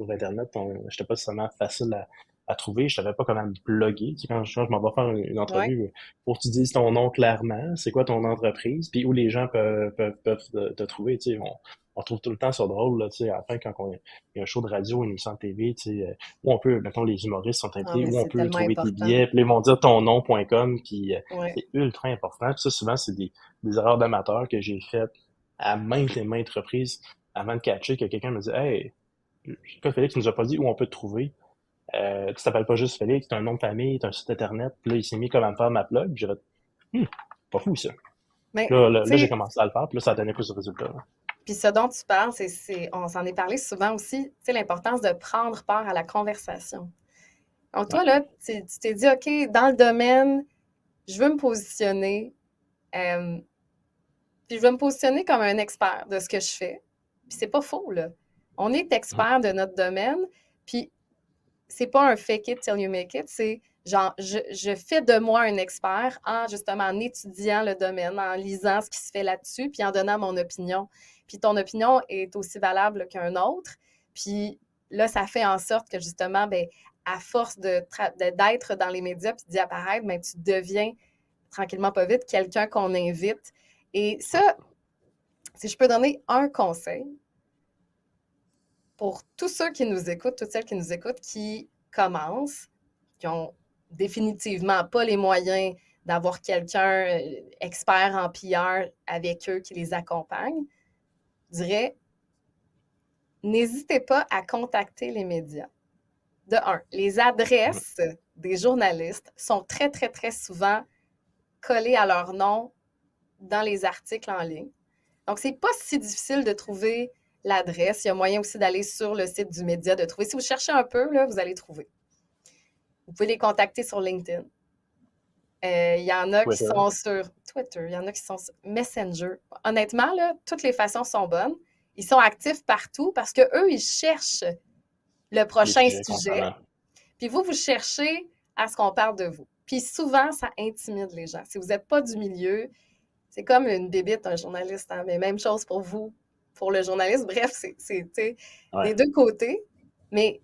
Internet, j'étais pas seulement facile à trouver, je savais pas comment me bloguer. Tu sais, quand je m'en vais faire une Ouais. entrevue, faut que tu dises ton nom clairement, c'est quoi ton entreprise, puis où les gens peuvent te trouver. Tu sais, on trouve tout le temps ça drôle, là, tu sais, à la fin, il y a un show de radio, une émission de TV, tu sais, où on peut, mettons, les humoristes sont Ah, invités, mais où on c'est peut tellement trouver tes important. billets, puis là, ils vont dire ton nom.com, puis Ouais. c'est ultra important. Puis ça, souvent, c'est des erreurs d'amateurs que j'ai faites à maintes et maintes reprises avant de catcher que quelqu'un me dit Hey, toi, Félix nous a pas dit où on peut te trouver. Tu t'appelles pas juste Félix, t'as un nom de famille, t'as un site internet. Puis là, il s'est mis comme à me faire ma plug. J'ai fait pas fou ça. Mais, Là, tu j'ai sais, commencé à le faire, puis là, ça a donné plus de résultats. Là. puis ce dont tu parles, on s'en est parlé souvent aussi, tu sais, l'importance de prendre part à la conversation. Donc, Ouais. toi, là, tu t'es dit, OK, dans le domaine, je veux me positionner, euh, puis je veux me positionner comme un expert de ce que je fais. Puis c'est pas faux, là. On est Mhm. expert de notre domaine, puis c'est pas un fake it till you make it, c'est genre, je fais de moi un expert en justement en étudiant le domaine, en lisant ce qui se fait là-dessus, puis en donnant mon opinion. Puis ton opinion est aussi valable qu'un autre. Puis là, ça fait en sorte que justement, ben, à force d'être dans les médias puis d'y apparaître, ben, tu deviens tranquillement pas vite quelqu'un qu'on invite. Et ça, si je peux donner un conseil pour tous ceux qui nous écoutent, toutes celles qui nous écoutent, qui commencent, qui ont définitivement pas les moyens d'avoir quelqu'un expert en PR avec eux qui les accompagne, je dirais, n'hésitez pas à contacter les médias. De un, les Mhm. adresses des journalistes sont très, très, très souvent collées à leur nom dans les articles en ligne. Donc, c'est pas si difficile de trouver l'adresse. Il y a moyen aussi d'aller sur le site du média, de trouver. Si vous cherchez un peu, là, vous allez trouver. Vous pouvez les contacter sur LinkedIn. Il y en a qui Twitter. sont sur Twitter, il y en a qui sont sur Messenger. Honnêtement, là, toutes les façons sont bonnes. Ils sont actifs partout parce qu'eux, ils cherchent le Les prochain sujets sujet. constamment. Puis vous, vous cherchez à ce qu'on parle de vous. Puis souvent, ça intimide les gens. Si vous n'êtes pas du milieu, c'est comme une bébite, un journaliste, hein? Mais même chose pour vous, pour le journaliste. Bref, c'est Ouais. des deux côtés. Mais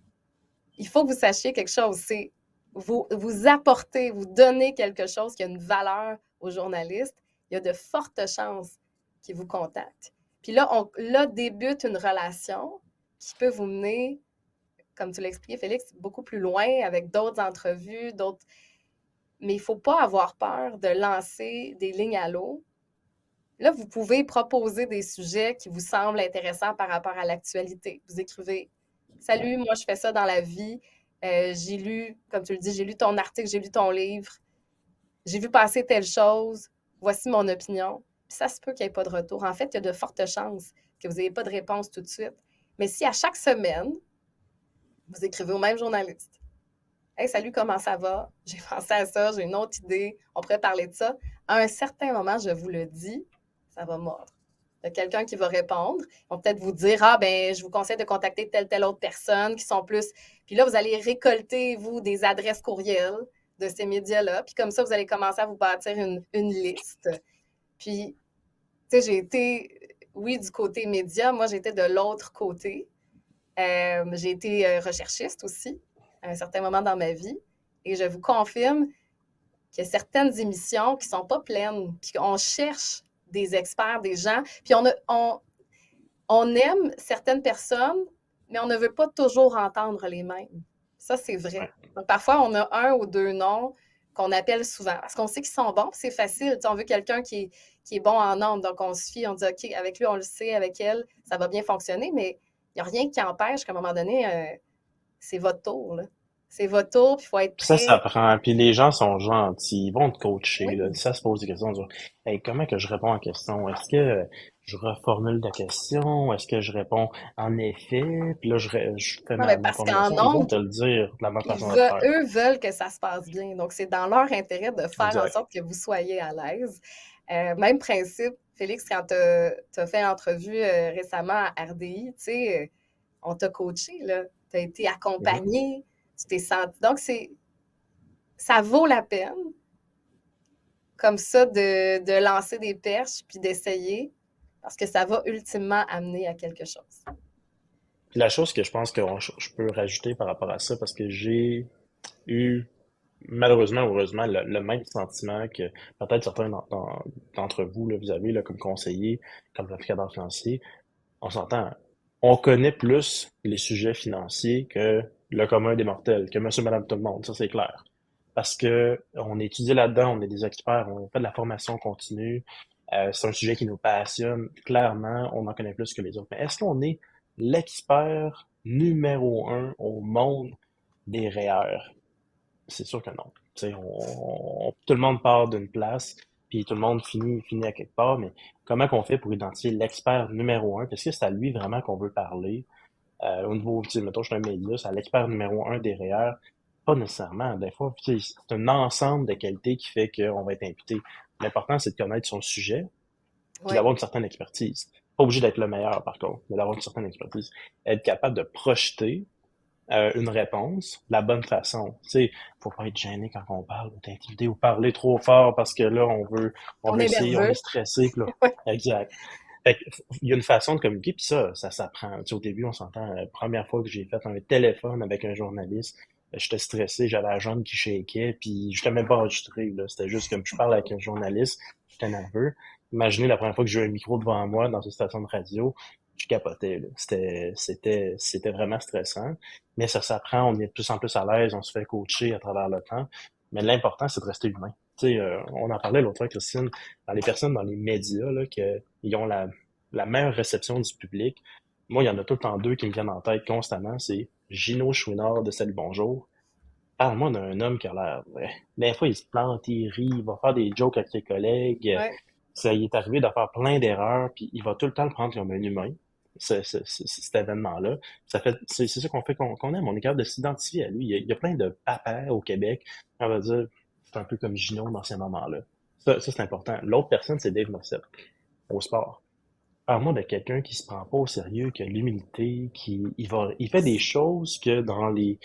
il faut que vous sachiez quelque chose. C'est vous apporter, vous donner quelque chose qui a une valeur aux journalistes. Il y a de fortes chances qu'ils vous contactent. Puis là débute une relation qui peut vous mener, comme tu l'as expliqué, Félix, beaucoup plus loin avec d'autres entrevues, d'autres. Mais il ne faut pas avoir peur de lancer des lignes à l'eau. Là, vous pouvez proposer des sujets qui vous semblent intéressants par rapport à l'actualité. Vous écrivez Salut, moi, je fais ça dans la vie. J'ai lu, comme tu le dis, j'ai lu ton article, j'ai lu ton livre, j'ai vu passer telle chose. Voici mon opinion. Puis ça se peut qu'il n'y ait pas de retour. En fait, il y a de fortes chances que vous n'ayez pas de réponse tout de suite. Mais si à chaque semaine, vous écrivez au même journaliste Hey, salut, comment ça va? J'ai pensé à ça, j'ai une autre idée, on pourrait parler de ça. À un certain moment, je vous le dis, ça va mordre. Il y a quelqu'un qui va répondre. Ils vont peut-être vous dire Ah, ben, je vous conseille de contacter telle autre personne qui sont plus. Puis là, vous allez récolter, vous, des adresses courriels de ces médias-là. Puis comme ça, vous allez commencer à vous bâtir une liste. Puis, tu sais, j'ai été, oui, du côté média, moi, j'étais de l'autre côté. J'ai été recherchiste aussi à un certain moment dans ma vie. Et je vous confirme qu'il y a certaines émissions qui ne sont pas pleines, puis qu'on cherche des experts, des gens, puis on aime certaines personnes, mais on ne veut pas toujours entendre les mêmes. Ça, c'est vrai. Ouais. Donc, parfois, on a un ou deux noms qu'on appelle souvent, parce qu'on sait qu'ils sont bons, c'est facile. On veut quelqu'un qui est bon en nombre, donc on se fie, on dit, OK, avec lui, on le sait, avec elle, ça va bien fonctionner, mais il n'y a rien qui empêche qu'à un moment donné, c'est votre tour, là. C'est votre tour, puis il faut être Puis ça prêt. prend. Puis les gens sont gentils, ils vont te coacher. Là. Oui, Si ça se pose des questions, dire hey, comment que je réponds à la question? Est-ce que je reformule la question? Est-ce que je réponds en effet? Puis là, je fais non, mais ma parce qu'en formulation. Ils vont nombre, te le dire de la bonne façon de le faire. eux veulent que ça se passe bien. Donc, c'est dans leur intérêt de faire en Exact. sorte que vous soyez à l'aise. Même principe, Félix, quand tu as fait l'entrevue récemment à RDI, tu sais, on t'a coaché, là. Tu as été Mhm. accompagné, tu t'es senti. Donc, ça vaut la peine, comme ça, de lancer des perches puis d'essayer, parce que ça va ultimement amener à quelque chose. Puis la chose que je pense que je peux rajouter par rapport à ça, parce que eu, malheureusement ou heureusement, le même sentiment que peut-être certains d'entre vous, là, vous avez là, comme conseiller, comme planificateur financier. On s'entend. On connaît plus les sujets financiers que le commun des mortels, que monsieur, madame, tout le monde. Ça, c'est clair. Parce que on étudie là-dedans, on est des experts, on fait de la formation continue. C'est un sujet qui nous passionne. Clairement, on en connaît plus que les autres. Mais est-ce qu'on est l'expert numéro un au monde des REER? C'est sûr que non. Tu sais, tout le monde part d'une place, puis tout le monde finit à quelque part, mais comment qu'on fait pour identifier l'expert numéro un? Est-ce que c'est à lui vraiment qu'on veut parler? Au niveau, tu sais, mettons, je suis un média, c'est à l'expert numéro un des REER? Pas nécessairement. Des fois, tu sais, c'est un ensemble de qualités qui fait qu'on va être imputé. L'important, c'est de connaître son sujet, puis Oui. d'avoir une certaine expertise. Pas obligé d'être le meilleur, par contre, mais d'avoir une certaine expertise. Être capable de projeter une réponse de la bonne façon. Tu sais, faut pas être gêné quand on parle, ou t'intimider ou parler trop fort parce que là, on On veut est essayer, on est nerveux. stressé, puis là. Oui. Exact. Fait que, il y a une façon de communiquer, puis ça s'apprend. Tu sais, au début, on s'entend, la première fois que j'ai fait un téléphone avec un journaliste, j'étais stressé, j'avais la jambe qui shakeait, puis j'étais même pas enregistré, là. C'était juste comme je parle avec un journaliste, j'étais nerveux. Imaginez la première fois que j'ai eu un micro devant moi dans une station de radio, je capotais, là. C'était vraiment stressant. Mais ça s'apprend, on est de plus en plus à l'aise, on se fait coacher à travers le temps. Mais l'important, c'est de rester humain. Tu sais, on en parlait l'autre fois, Christine, dans les personnes dans les médias, là, qui ont la meilleure réception du public. Moi, il y en a tout le temps deux qui me viennent en tête constamment. C'est Gino Chouinard de Salut Bonjour. Parle-moi d'un homme qui a l'air vrai. Des fois, il se plante, il rit, il va faire des jokes avec ses collègues. Oui. Ça il est arrivé de faire plein d'erreurs, puis il va tout le temps le prendre comme un humain, cet événement-là. C'est ça qu'on fait qu'on aime. On est capable de s'identifier à lui. Il y a plein de papas au Québec. On va dire, c'est un peu comme Gino dans ces moments-là. Ça c'est important. L'autre personne, c'est Dave Morissette, au sport. Parle-moi de quelqu'un qui se prend pas au sérieux, qui a l'humilité, il fait des choses que dans les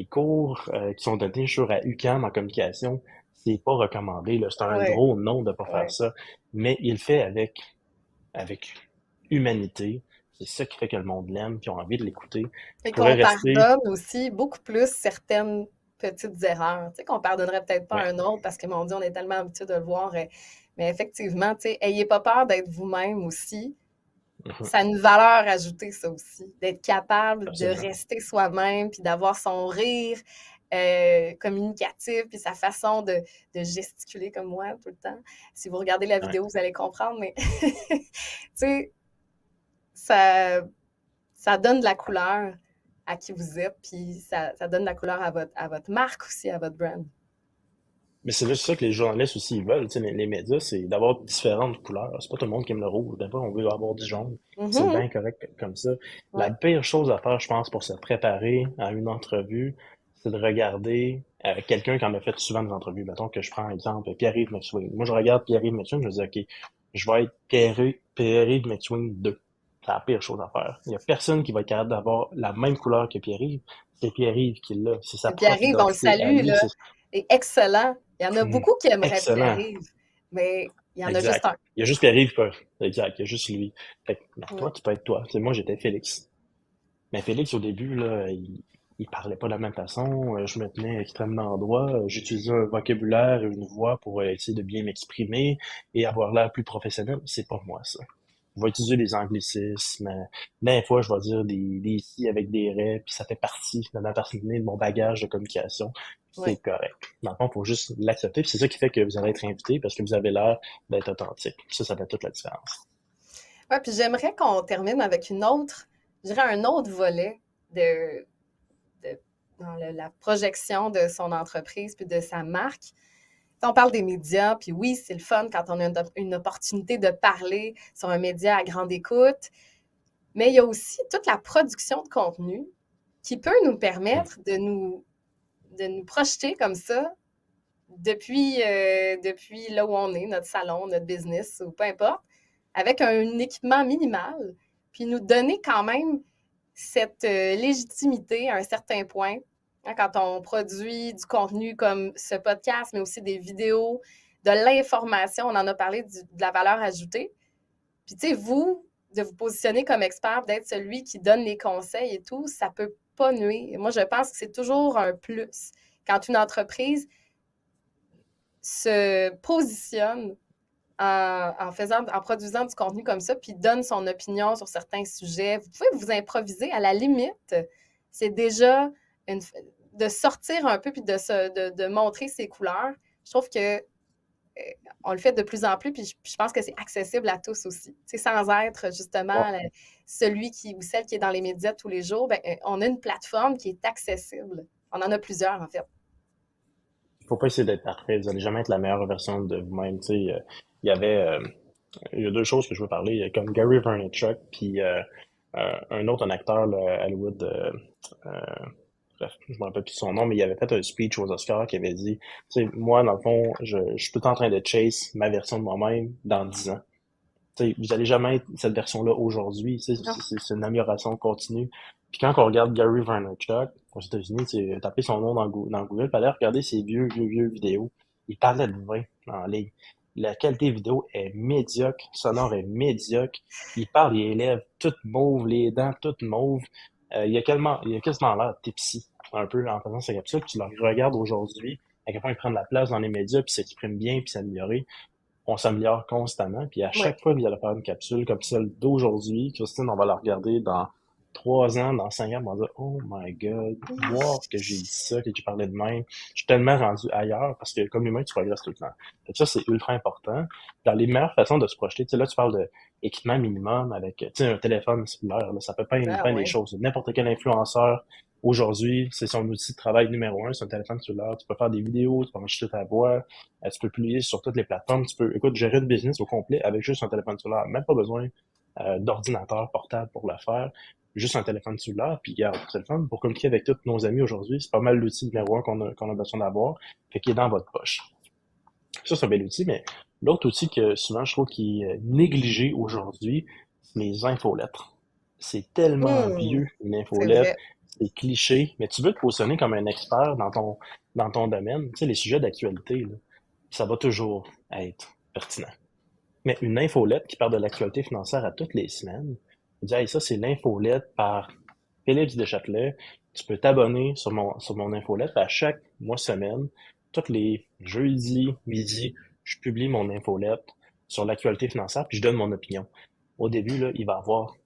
cours qui sont donnés sur à UQAM en communication, c'est pas recommandé, là. C'est un Oui. gros non de pas faire Oui. ça. Mais il le fait avec humanité. C'est ça qui fait que le monde l'aime, puis a envie de l'écouter. Et Je pourrais qu'on rester, pardonne aussi beaucoup plus certaines petites erreurs. Tu sais, qu'on pardonnerait peut-être pas à ouais. un autre parce que, mon Dieu, on est tellement habitué de le voir. Mais effectivement, tu sais, ayez pas peur d'être vous-même aussi. Mhm, Ça a une valeur ajoutée, ça aussi, d'être capable de absolument. rester soi-même, puis d'avoir son rire communicatif, puis sa façon de gesticuler comme moi tout le temps. Si vous regardez la Ouais. vidéo, vous allez comprendre, mais tu sais, ça, ça donne de la couleur à qui vous êtes, puis ça donne de la couleur à votre marque aussi, à votre brand. Mais c'est juste ça que les journalistes aussi ils veulent, tu sais, les médias, c'est d'avoir différentes couleurs. C'est pas tout le monde qui aime le rouge. Des fois, on veut avoir du jaune. C'est Mhm. bien correct comme ça. La Ouais. pire chose à faire, je pense, pour se préparer à une entrevue, c'est de regarder quelqu'un qui en a fait souvent des entrevues. Mettons que je prends exemple Pierre-Yves McSween. Moi, je regarde Pierre-Yves McSween, je me dis, OK, je vais être Pierre-Yves McSween 2. C'est la pire chose à faire. Il y a personne qui va être capable d'avoir la même couleur que Pierre-Yves. C'est Pierre-Yves qui l'a. C'est sa propre Pierre-Yves, on le identité à salue, lui. là, est excellent. Il y en a beaucoup qui aimeraient être Excellent. Pierre-Yves, mais il y en a juste Exact. un. Il y a juste Pierre-Yves, quoi. Exact. Il y a juste lui. Fait que, ben, toi, Ouais. tu peux être toi. Tu sais, moi, j'étais Félix. Mais Félix, au début, là, il parlait pas de la même façon. Je me tenais extrêmement droit. J'utilisais un vocabulaire et une voix pour essayer de bien m'exprimer et avoir l'air plus professionnel. C'est pas moi, ça. Je vais utiliser des anglicismes. Des fois, je vais dire des si avec des raies, puis ça fait partie de ma personnalité, de mon bagage de communication. C'est Ouais. correct. Dans le fond, il faut juste l'accepter. Puis c'est ça qui fait que vous allez être invité parce que vous avez l'air d'être authentique. Ça fait toute la différence. Ouais, puis j'aimerais qu'on termine avec une autre, je dirais un autre volet de dans la projection de son entreprise puis de sa marque. On parle des médias, puis oui, c'est le fun quand on a une opportunité de parler sur un média à grande écoute, mais il y a aussi toute la production de contenu qui peut nous Mhm. permettre de nous projeter comme ça depuis là où on est, notre salon, notre business ou peu importe, avec un équipement minimal, puis nous donner quand même cette légitimité à un certain point. Hein, quand on produit du contenu comme ce podcast, mais aussi des vidéos, de l'information, on en a parlé de la valeur ajoutée. Puis, tu sais, vous, de vous positionner comme expert, d'être celui qui donne les conseils et tout, ça peut pas nuire. Moi, je pense que c'est toujours un plus quand une entreprise se positionne en produisant du contenu comme ça, puis donne son opinion sur certains sujets. Vous pouvez vous improviser. À la limite, c'est déjà de sortir un peu puis de montrer ses couleurs. Je trouve que on le fait de plus en plus, puis je pense que c'est accessible à tous aussi. Sans être justement celui ou celle qui est dans les médias tous les jours, on a une plateforme qui est accessible. On en a plusieurs, en fait. Faut pas essayer d'être parfait. Vous allez jamais être la meilleure version de vous-même. Il y a deux choses que je veux parler. Il y a comme Gary Vaynerchuk, puis un autre, un acteur là, Hollywood, bref, je me rappelle plus son nom, mais il avait fait un speech aux Oscars qui avait dit, moi, dans le fond, je suis tout le temps en train de chase ma version de moi-même dans 10 ans. Vous n'allez jamais être cette version-là aujourd'hui. C'est une amélioration continue. Puis quand on regarde Gary Vaynerchuk aux États-Unis, taper son nom dans Google, puis aller regarder ses vieux vidéos. Il parlait de vin en ligne. La qualité vidéo est médiocre, sonore est médiocre. Il parle, les lèvres toutes mauves, les dents toutes mauves. Il a quasiment l'air tipsy, un peu, en faisant sa capsule. Puis tu le regardes aujourd'hui, à quel point il prend de la place dans les médias, puis s'exprime bien, puis s'améliorer. On s'améliore constamment. Puis à chaque fois qu'il allait faire une capsule comme celle d'aujourd'hui, Christine, on va la regarder dans 3 ans, dans 5 ans, on va dire, oh my god, wow, que j'ai dit ça, que j'ai parlé de même. Je suis tellement rendu ailleurs parce que comme humain, tu progresses tout le temps. Et ça, c'est ultra important. Dans les meilleures façons de se projeter, là, tu parles d'équipement minimum avec, un téléphone cellulaire, là, ça peut pas être des choses. N'importe quel influenceur, aujourd'hui, c'est son outil de travail numéro 1, c'est un téléphone cellulaire. Tu peux faire des vidéos, tu peux enregistrer ta voix, tu peux publier sur toutes les plateformes, tu peux, gérer une business au complet avec juste un téléphone cellulaire. Même pas besoin d'ordinateur portable pour le faire. Juste un téléphone cellulaire, puis garde le téléphone pour communiquer avec tous nos amis aujourd'hui. C'est pas mal l'outil numéro 1 qu'on a besoin d'avoir, fait qu'il est dans votre poche. Ça, c'est un bel outil, mais l'autre outil que souvent je trouve qui est négligé aujourd'hui, c'est les infolettres. C'est tellement vieux, une infolette. C'est cliché, mais tu veux te positionner comme un expert dans ton domaine. Tu sais, les sujets d'actualité, là, ça va toujours être pertinent. Mais une infolette qui parle de l'actualité financière à toutes les semaines, je dis, hey, ça, c'est l'infolette par Félix Deschâtelet. Tu peux t'abonner sur mon infolette à chaque semaine. Tous les jeudis, midi, je publie mon infolette sur l'actualité financière, puis je donne mon opinion. Au début, là, il va y avoir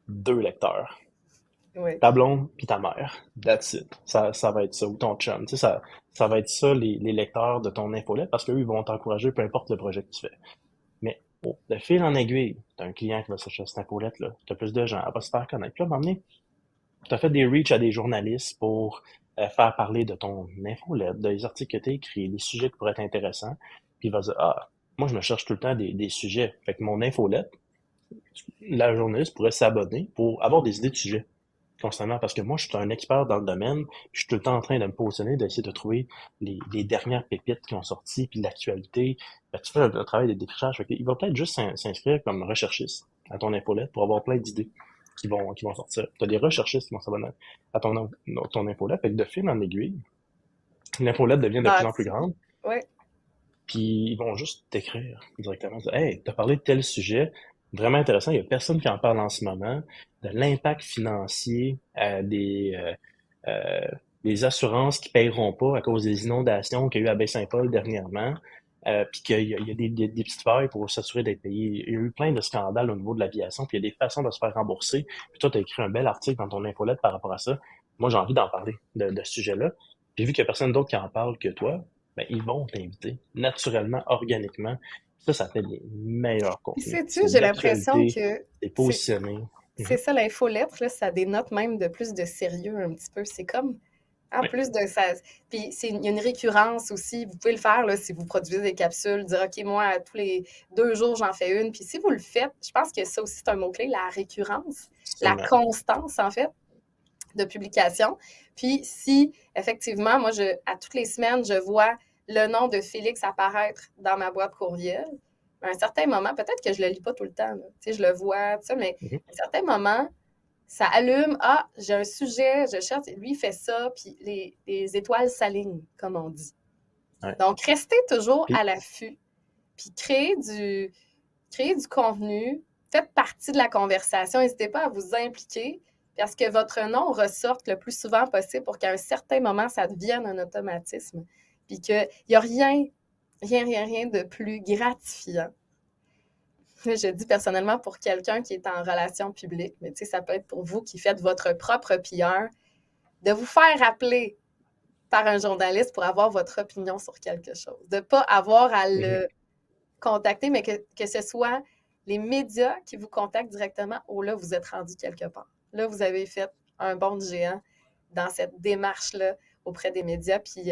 2 lecteurs. Oui. Ta blonde puis ta mère. That's it. Ça va être ça. Ou ton chum. Tu sais, ça va être ça, les lecteurs de ton infolette, parce qu'eux, ils vont t'encourager, peu importe le projet que tu fais. Mais, de fil en aiguille, t'as un client qui va s'acheter cette infolette-là. T'as plus de gens. Elle va se faire connaître. Puis là, à un moment donné, t'as fait des reach à des journalistes pour faire parler de ton infolette, des articles que t'as écrits, des sujets qui pourraient être intéressants. Puis il va dire, moi, je me cherche tout le temps des sujets. Fait que mon infolette, la journaliste pourrait s'abonner pour avoir des idées de sujets constamment, parce que moi, je suis un expert dans le domaine, puis je suis tout le temps en train de me positionner, d'essayer de trouver les dernières pépites qui ont sorti, puis l'actualité. Tu fais un travail de défrichage. Il va peut-être juste s'inscrire comme recherchiste à ton infolette pour avoir plein d'idées qui vont sortir. Tu as des recherchistes qui vont s'abonner à ton infolette. Fait que de fil en aiguille, l'infolette devient de plus en plus grande. Oui. Puis ils vont juste t'écrire directement. Hey, t'as parlé de tel sujet, vraiment intéressant. Il y a personne qui en parle en ce moment. De l'impact financier des assurances qui paieront pas à cause des inondations qu'il y a eu à Baie-Saint-Paul dernièrement. Puis qu'il y a des petites failles pour s'assurer d'être payé. Il y a eu plein de scandales au niveau de l'aviation, puis il y a des façons de se faire rembourser. Puis toi, tu as écrit un bel article dans ton infolette par rapport à ça. Moi, j'ai envie d'en parler de ce sujet-là. Puis vu qu'il y a personne d'autre qui en parle que toi, ils vont t'inviter naturellement, organiquement. Ça fait les meilleurs contenus. Sais-tu, j'ai l'impression que c'est positionné. C'est ça, l'infolettre, là, ça dénote même de plus de sérieux un petit peu. C'est comme, en plus de ça. Puis il y a une récurrence aussi. Vous pouvez le faire là, si vous produisez des capsules, dire OK, moi, tous les 2 jours, j'en fais une. Puis si vous le faites, je pense que ça aussi, c'est un mot-clé, la récurrence, la constance, en fait, de publication. Puis si, effectivement, moi, à toutes les semaines, je vois le nom de Félix apparaître dans ma boîte courriel, à un certain moment, peut-être que je le lis pas tout le temps, je le vois, tout ça, mais à un certain moment, ça allume, j'ai un sujet, je cherche, lui, il fait ça, puis les étoiles s'alignent, comme on dit. Ouais. Donc, restez toujours à l'affût, puis créez du contenu, faites partie de la conversation, n'hésitez pas à vous impliquer, parce que votre nom ressorte le plus souvent possible pour qu'à un certain moment, ça devienne un automatisme. Puis qu'il n'y a rien de plus gratifiant. Je dis personnellement pour quelqu'un qui est en relation publique, mais tu sais, ça peut être pour vous qui faites votre propre PR, de vous faire appeler par un journaliste pour avoir votre opinion sur quelque chose. De ne pas avoir à le contacter, mais que ce soit les médias qui vous contactent directement. Oh là, vous êtes rendu quelque part. Là, vous avez fait un bond de géant dans cette démarche-là auprès des médias. Puis,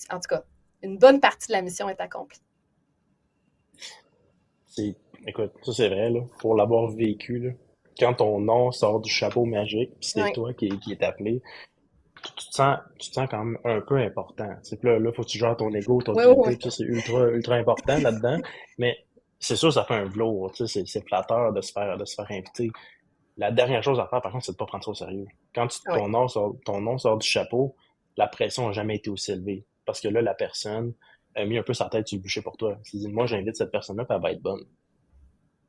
en tout cas, une bonne partie de la mission est accomplie. Écoute, ça c'est vrai, là, pour l'avoir vécu, là, quand ton nom sort du chapeau magique, puis c'est Oui, toi qui est appelé, tu te sens quand même un peu important. C'est que là, faut que tu gères ton ego, ton oui, oui, dignité, oui. puis ça, c'est ultra important là-dedans. Mais c'est sûr, ça fait un velours, tu sais, c'est flatteur de se faire inviter. La dernière chose à faire, par contre, c'est de pas prendre ça au sérieux. Quand Oui, ton nom sort du chapeau, la pression n'a jamais été aussi élevée. Parce que là, la personne a mis un peu sa tête sur le bûcher pour toi. Elle s'est dit, moi, j'invite cette personne-là, puis elle va être bonne.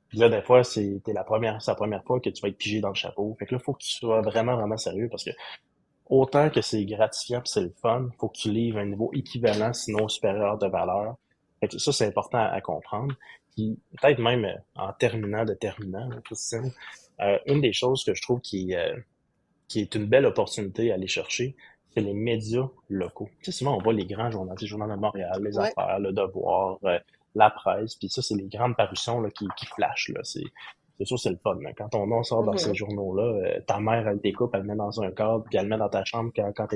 Puis là, des fois, c'est la première fois que tu vas être pigé dans le chapeau. Fait que là, faut que tu sois vraiment, vraiment sérieux parce que autant que c'est gratifiant pis c'est le fun, faut que tu livres un niveau équivalent, sinon supérieur de valeur. Fait que ça, c'est important à comprendre. Puis peut-être même en terminant, là, Christine, une des choses que je trouve qui est une belle opportunité à aller chercher, c'est les médias locaux. Tu sais, souvent, on voit les grands journaux, le Journal de Montréal, Les oui. Affaires, Le Devoir, La Presse, puis ça, c'est les grandes parutions là, qui flashent. Là. C'est sûr, c'est le fun. Là. Quand ton nom sort dans ces Mhm. journaux-là, ta mère, elle découpe, elle le met dans un cadre, puis elle le met dans ta chambre quand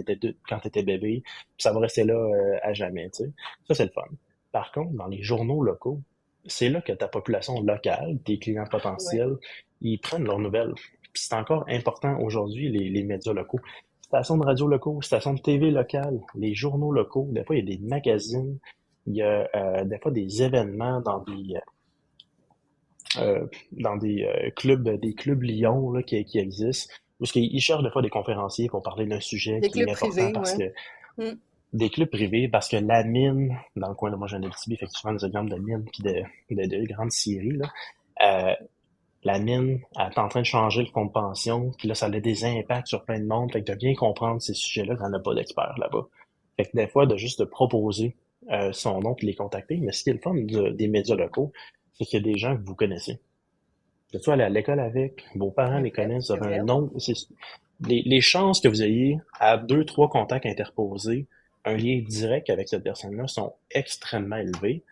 t'étais bébé, puis ça va rester là à jamais. Tu sais. Ça, c'est le fun. Par contre, dans les journaux locaux, c'est là que ta population locale, tes clients Oui. potentiels, ils prennent leurs nouvelles. Puis c'est encore important aujourd'hui, les médias locaux. Stations de radio locaux, stations de TV locales, les journaux locaux. Des fois, il y a des magazines, il y a des fois des événements dans des clubs Lyon là, qui existent. Parce qu'ils cherchent des fois des conférenciers pour parler d'un sujet Des qui est clubs important privés, parce oui. que des clubs privés, parce que la mine, dans le coin de moi, j'en ai Abitibi, effectivement, des exemples de mines puis de grandes scieries, là. Euh, la mine, elle est en train de changer le fonds de pension, puis là, ça a des impacts sur plein de monde. Fait que de bien comprendre ces sujets-là, t'en as pas d'experts là-bas. Fait que des fois, de juste de proposer son nom puis les contacter. Mais ce qui est le fun des médias locaux, c'est qu'il y a des gens que vous connaissez. Que tu allé à l'école avec, vos parents les Exact, connaissent, vous c'est avez un vrai. nom. Les chances que vous ayez à 2, 3 contacts interposés, un lien direct avec cette personne-là sont extrêmement élevés.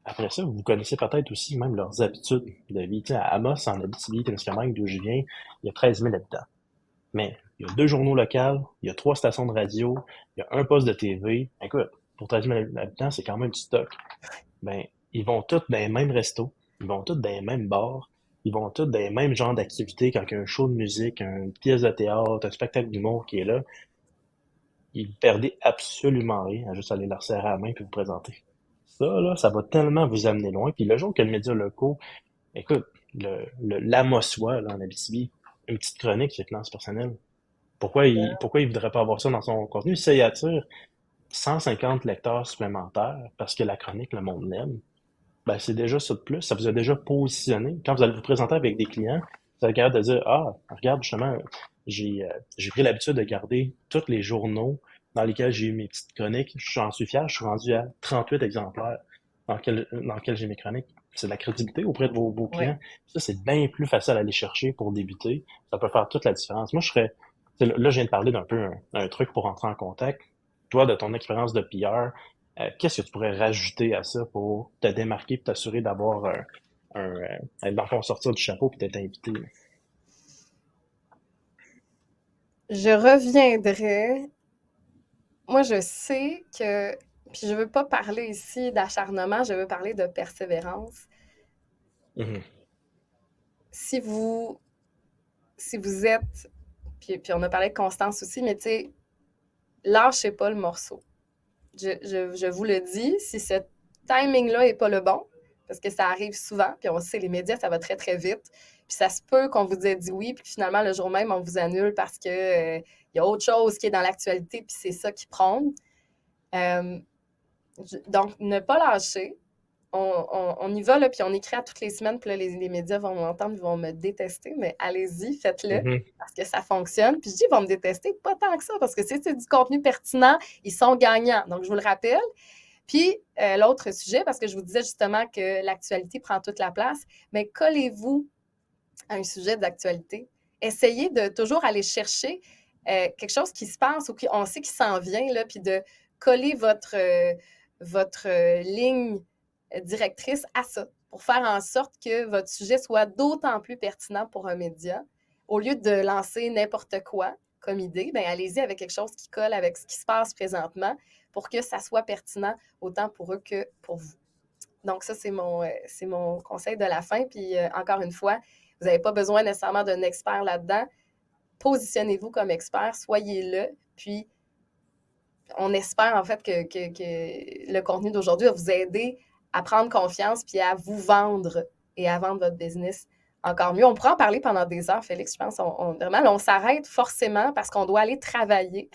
Après ça, vous connaissez peut-être aussi même leurs habitudes de vie. Tu sais, à Amos, en Abitibi-Témiscamingue, d'où je viens, il y a 13 000 habitants. Mais il y a 2 journaux locaux, il y a 3 stations de radio, il y a un poste de TV. Écoute, pour 13 000 habitants, c'est quand même du stock. Ben, ils vont tous dans les mêmes restos, ils vont tous dans les mêmes bars, ils vont tous dans les mêmes genres d'activités quand il y a un show de musique, une pièce de théâtre, un spectacle d'humour qui est là. Ils perdez absolument rien à juste aller leur serrer à la main puis vous présenter. Ça, là, ça va tellement vous amener loin. Puis le jour que le média locaux, écoute, l'Amossois, là, en Abitibi, une petite chronique sur les finances personnelles. Pourquoi il voudrait pas avoir ça dans son contenu? Ça y attire 150 lecteurs supplémentaires parce que la chronique, le monde l'aime. Ben, c'est déjà ça de plus. Ça vous a déjà positionné. Quand vous allez vous présenter avec des clients, vous allez être capable de dire, ah, regarde, justement, j'ai pris l'habitude de garder tous les journaux dans lesquels j'ai eu mes petites chroniques. J'en suis fier, je suis rendu à 38 exemplaires dans lesquels j'ai mes chroniques. C'est de la crédibilité auprès de vos Oui. clients. Ça, c'est bien plus facile à aller chercher pour débuter. Ça peut faire toute la différence. Moi, là, je viens de parler d'un peu un truc pour entrer en contact. Toi, de ton expérience de PR, qu'est-ce que tu pourrais rajouter à ça pour te démarquer et t'assurer d'avoir dans le fond, sortir du chapeau et d'être invité? Là? Je reviendrai. Moi, je sais que, puis je veux pas parler ici d'acharnement, je veux parler de persévérance. Mhm. Si vous, si vous êtes, puis on a parlé de constance aussi, mais tu sais, lâchez pas le morceau. Je vous le dis, si ce timing-là n'est pas le bon, parce que ça arrive souvent, puis on sait, les médias, ça va très, très vite. Puis ça se peut qu'on vous ait dit oui, puis finalement, le jour même, on vous annule parce que y a autre chose qui est dans l'actualité, puis c'est ça qui prône. Donc, ne pas lâcher. on y va, là, puis on écrit à toutes les semaines, puis là, les médias vont m'entendre, ils vont me détester, mais allez-y, faites-le, parce que ça fonctionne. Puis je dis, ils vont me détester, pas tant que ça, parce que si c'est du contenu pertinent, ils sont gagnants. Donc, je vous le rappelle. Puis, l'autre sujet, parce que je vous disais justement que l'actualité prend toute la place, mais collez-vous à un sujet d'actualité. Essayez de toujours aller chercher quelque chose qui se passe ou qu'on sait qui s'en vient, là, puis de coller votre ligne directrice à ça, pour faire en sorte que votre sujet soit d'autant plus pertinent pour un média. Au lieu de lancer n'importe quoi comme idée, bien, allez-y avec quelque chose qui colle avec ce qui se passe présentement pour que ça soit pertinent autant pour eux que pour vous. Donc, ça, c'est mon conseil de la fin. Puis, encore une fois, vous n'avez pas besoin nécessairement d'un expert là-dedans. Positionnez-vous comme expert, soyez-le. Puis, on espère en fait que le contenu d'aujourd'hui va vous aider à prendre confiance puis à vous vendre et à vendre votre business encore mieux. On pourra en parler pendant des heures, Félix, je pense. Vraiment, là, on s'arrête forcément parce qu'on doit aller travailler.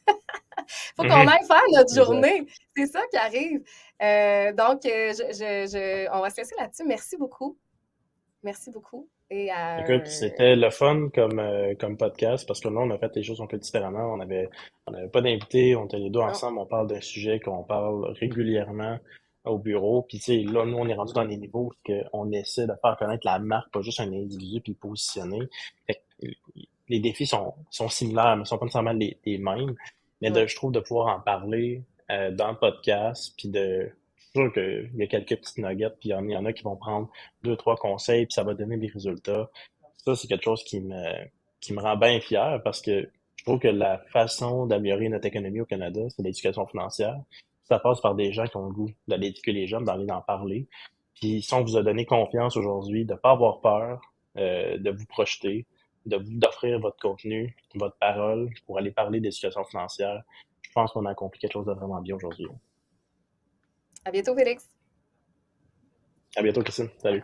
Il faut qu'on aille faire notre journée. C'est ça qui arrive. Donc, on va se laisser là-dessus. Merci beaucoup. Merci beaucoup. Écoute, c'était le fun comme podcast parce que là, on a fait les choses un peu différemment. On avait pas d'invités, on était les deux ensemble, on parle d'un sujet qu'on parle régulièrement au bureau. Puis tu sais, là, nous, on est rendu dans les niveaux où on essaie de faire connaître la marque, pas juste un individu, puis le positionner. Fait que les défis sont similaires, mais sont pas nécessairement les mêmes. Mais je trouve de pouvoir en parler dans le podcast, puis je suis sûr qu'il y a quelques petites nuggets, puis il y en a qui vont prendre 2, 3 conseils, puis ça va donner des résultats. Ça, c'est quelque chose qui me rend bien fier parce que je trouve que la façon d'améliorer notre économie au Canada, c'est l'éducation financière. Ça passe par des gens qui ont le goût d'aller éduquer les jeunes, d'aller en parler. Puis si on vous a donné confiance aujourd'hui, de pas avoir peur, de vous projeter, d'offrir votre contenu, votre parole pour aller parler d'éducation financière, je pense qu'on a accompli quelque chose de vraiment bien aujourd'hui. À bientôt, Félix. À bientôt, Christine. Salut.